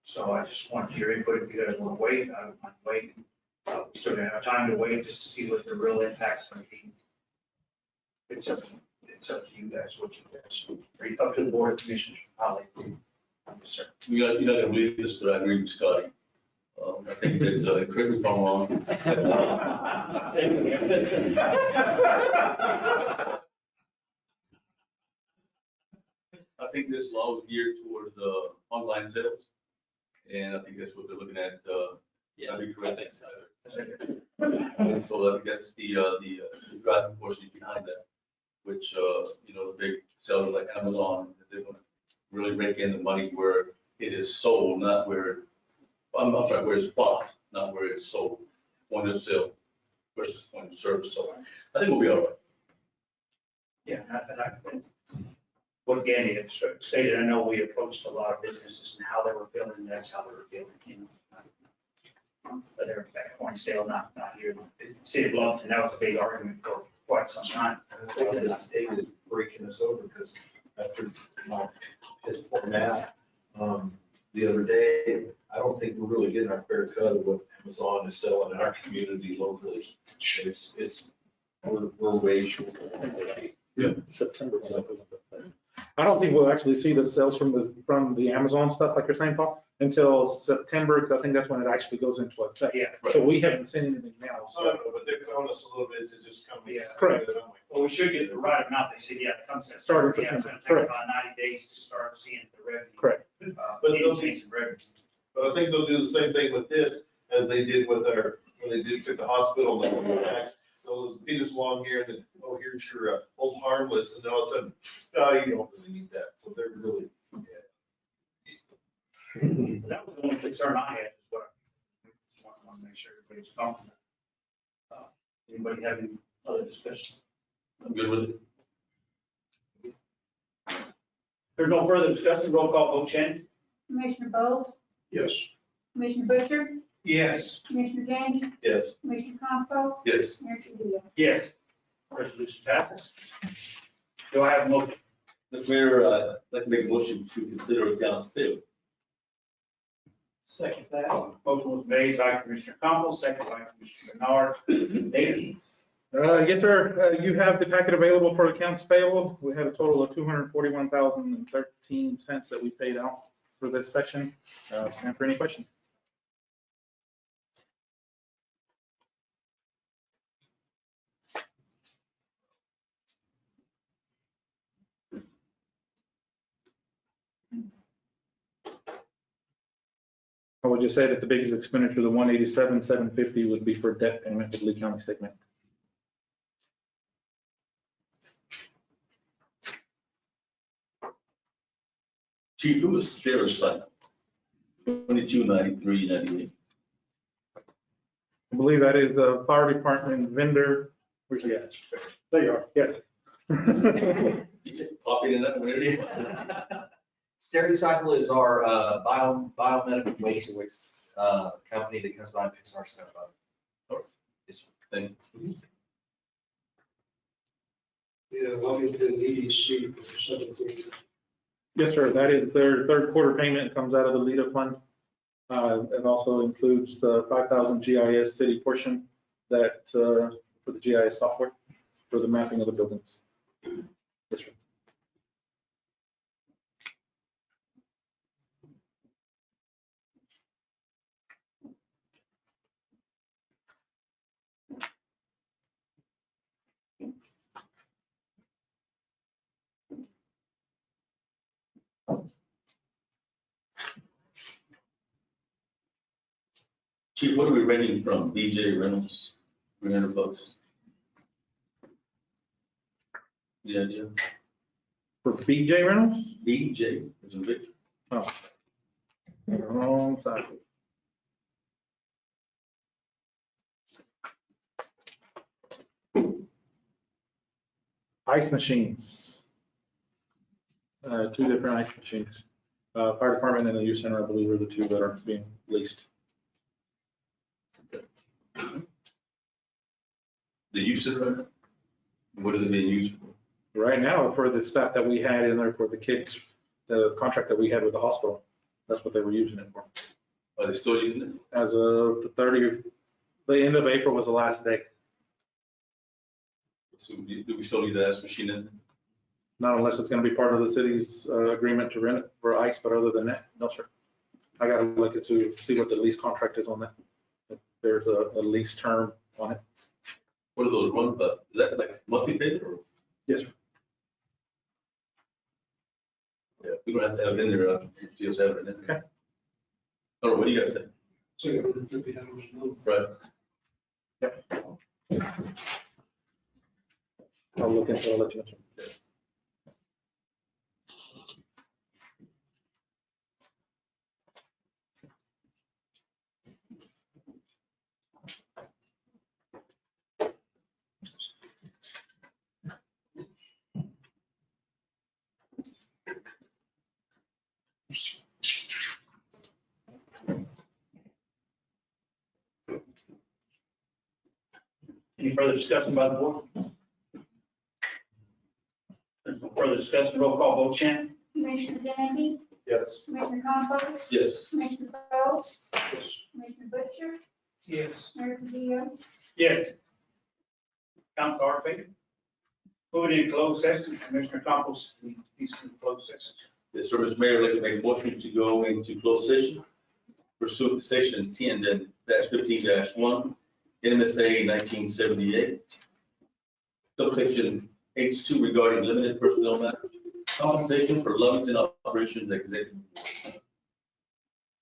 So I just want your input. If you guys want to wait, I don't mind waiting. We still have time to wait just to see what the real impact's going to be. It's up to you guys, what you guys, or up to the board of commissioners. I'll let you. Yes, sir. You're not gonna believe this, but I agree with Scotty. I think that, correct me if I'm wrong. I think this law is geared towards online sales, and I think that's what they're looking at. Yeah, I'd be correct. I think so. And so I think that's the driving force behind that, which, you know, the big sellers like Amazon, they're going to really rake in the money where it is sold, not where, I'm sorry, where it's bought, not where it's sold. Point of sale versus point of service. So I think we'll be all right. Yeah, what Danny had stated, I know we approached a lot of businesses and how they were feeling, and that's how they were feeling, you know. But they're back point of sale, not here. City of Bluffton, that was a big argument for quite some time. I think this David is breaking us over, because after his poor math the other day, I don't think we're really getting our fair cut of what Amazon is selling in our community locally. We're way short. Yeah, September. I don't think we'll actually see the sales from the Amazon stuff, like you're saying, Paul, until September, because I think that's when it actually goes into effect. Yeah. So we haven't seen anything now. So. But they're telling us a little bit to just come. Yeah. Correct. Well, we should get the right amount. They said, yeah, it comes in. Starting Yeah, it's September. gonna take about 90 days to start seeing the revenue. Correct. But Any they'll change in revenue. But I think they'll do the same thing with this as they did with when they took the hospital and the tax. They'll feed us along here, and then, oh, here's your old harmless, and then all of a sudden, no, you don't really need that. So they're really, That was the only concern I had, is what I want to make sure everybody's comfortable. Anybody have any other discussion? I'm good with it. There's no further discussion, roll call vote, Shannon? Commissioner Bolt, Yes. Commissioner Butcher, Yes. Commissioner Gandy, yes. Commissioner Compost, Yes. Mayor Trujillo. Yes. Resolution passes. Do I have a motion? Mr. Mayor, I'd like to make a motion to consider accounts payable. Second that. Motion was made by Commissioner Compost, second by Commissioner Bernard. David? Yes, sir. You have the packet available for accounts payable. We had a total of $241,013 that we paid out for this session. Stand for any questions. I would just say that the biggest expenditure, the $187,750, would be for debt payment with Lee County State Bank. Chief, who was their site? 2293.98. I believe that is the fire department vendor. Where's he at? There you are. Yes. Copying that one already? Stericycle is our biomedical waste company that comes by and picks our stuff up. It's Thank you. Yeah, Wellington EDC for 730. Yes, sir. That is their third quarter payment. Comes out of the LEDA fund. It also includes the 5,000 GIS city portion that for the GIS software for the mapping of the buildings. Yes, sir. Chief, what are we renting from BJ Reynolds? $300. The idea? For BJ Reynolds? BJ, is a big. Oh. Wrong side. Ice machines. Two different ice machines. Fire department and the youth center, I believe, are the two that are being leased. The use of it? What is it being used for? Right now, for the stuff that we had in there for the kids, the contract that we had with the hospital, that's what they were using it for. Are they still using it? As of the end of April was the last day. So do we still need the ice machine in? Not unless it's gonna be part of the city's agreement to rent it for ice, but other than that, no, sir. I gotta look at to see what the lease contract is on that. If there's a lease term on it. What are those run, but is that like monthly payment or? Yes, sir. Yeah, we don't have to have it in there, if you have it in there. Okay. I don't know, what do you guys think? So $150 a month. Right. Yep. I'll look into it, I'll let you know. Any further discussion by the board? There's no further discussion, roll call vote, Shannon? Commissioner Gandy, Yes. Commissioner Compost, Yes. Commissioner Bowe, Yes. Commissioner Butcher, Yes. Mayor Trujillo. Yes. Council Arthur. Moving into closed session, Commissioner Campos, please in closed session. Yes, sir, Mr. Mayor, I'd like to make a motion to go into closed session pursuant to section 10-15-1, MSA 1978. Subsection H2 regarding limited personnel matters, compensation for Lovington operations executive.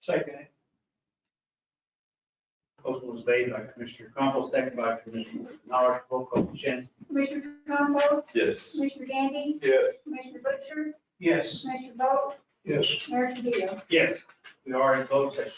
Second. Motion was made by Commissioner Campos, second by Commissioner Bernard, roll call, Shannon? Commissioner Compost, Yes. Commissioner Gandy, Yes. Commissioner Butcher, Yes. Commissioner Bowe, Yes. Mayor Trujillo. Yes, we are in closed session.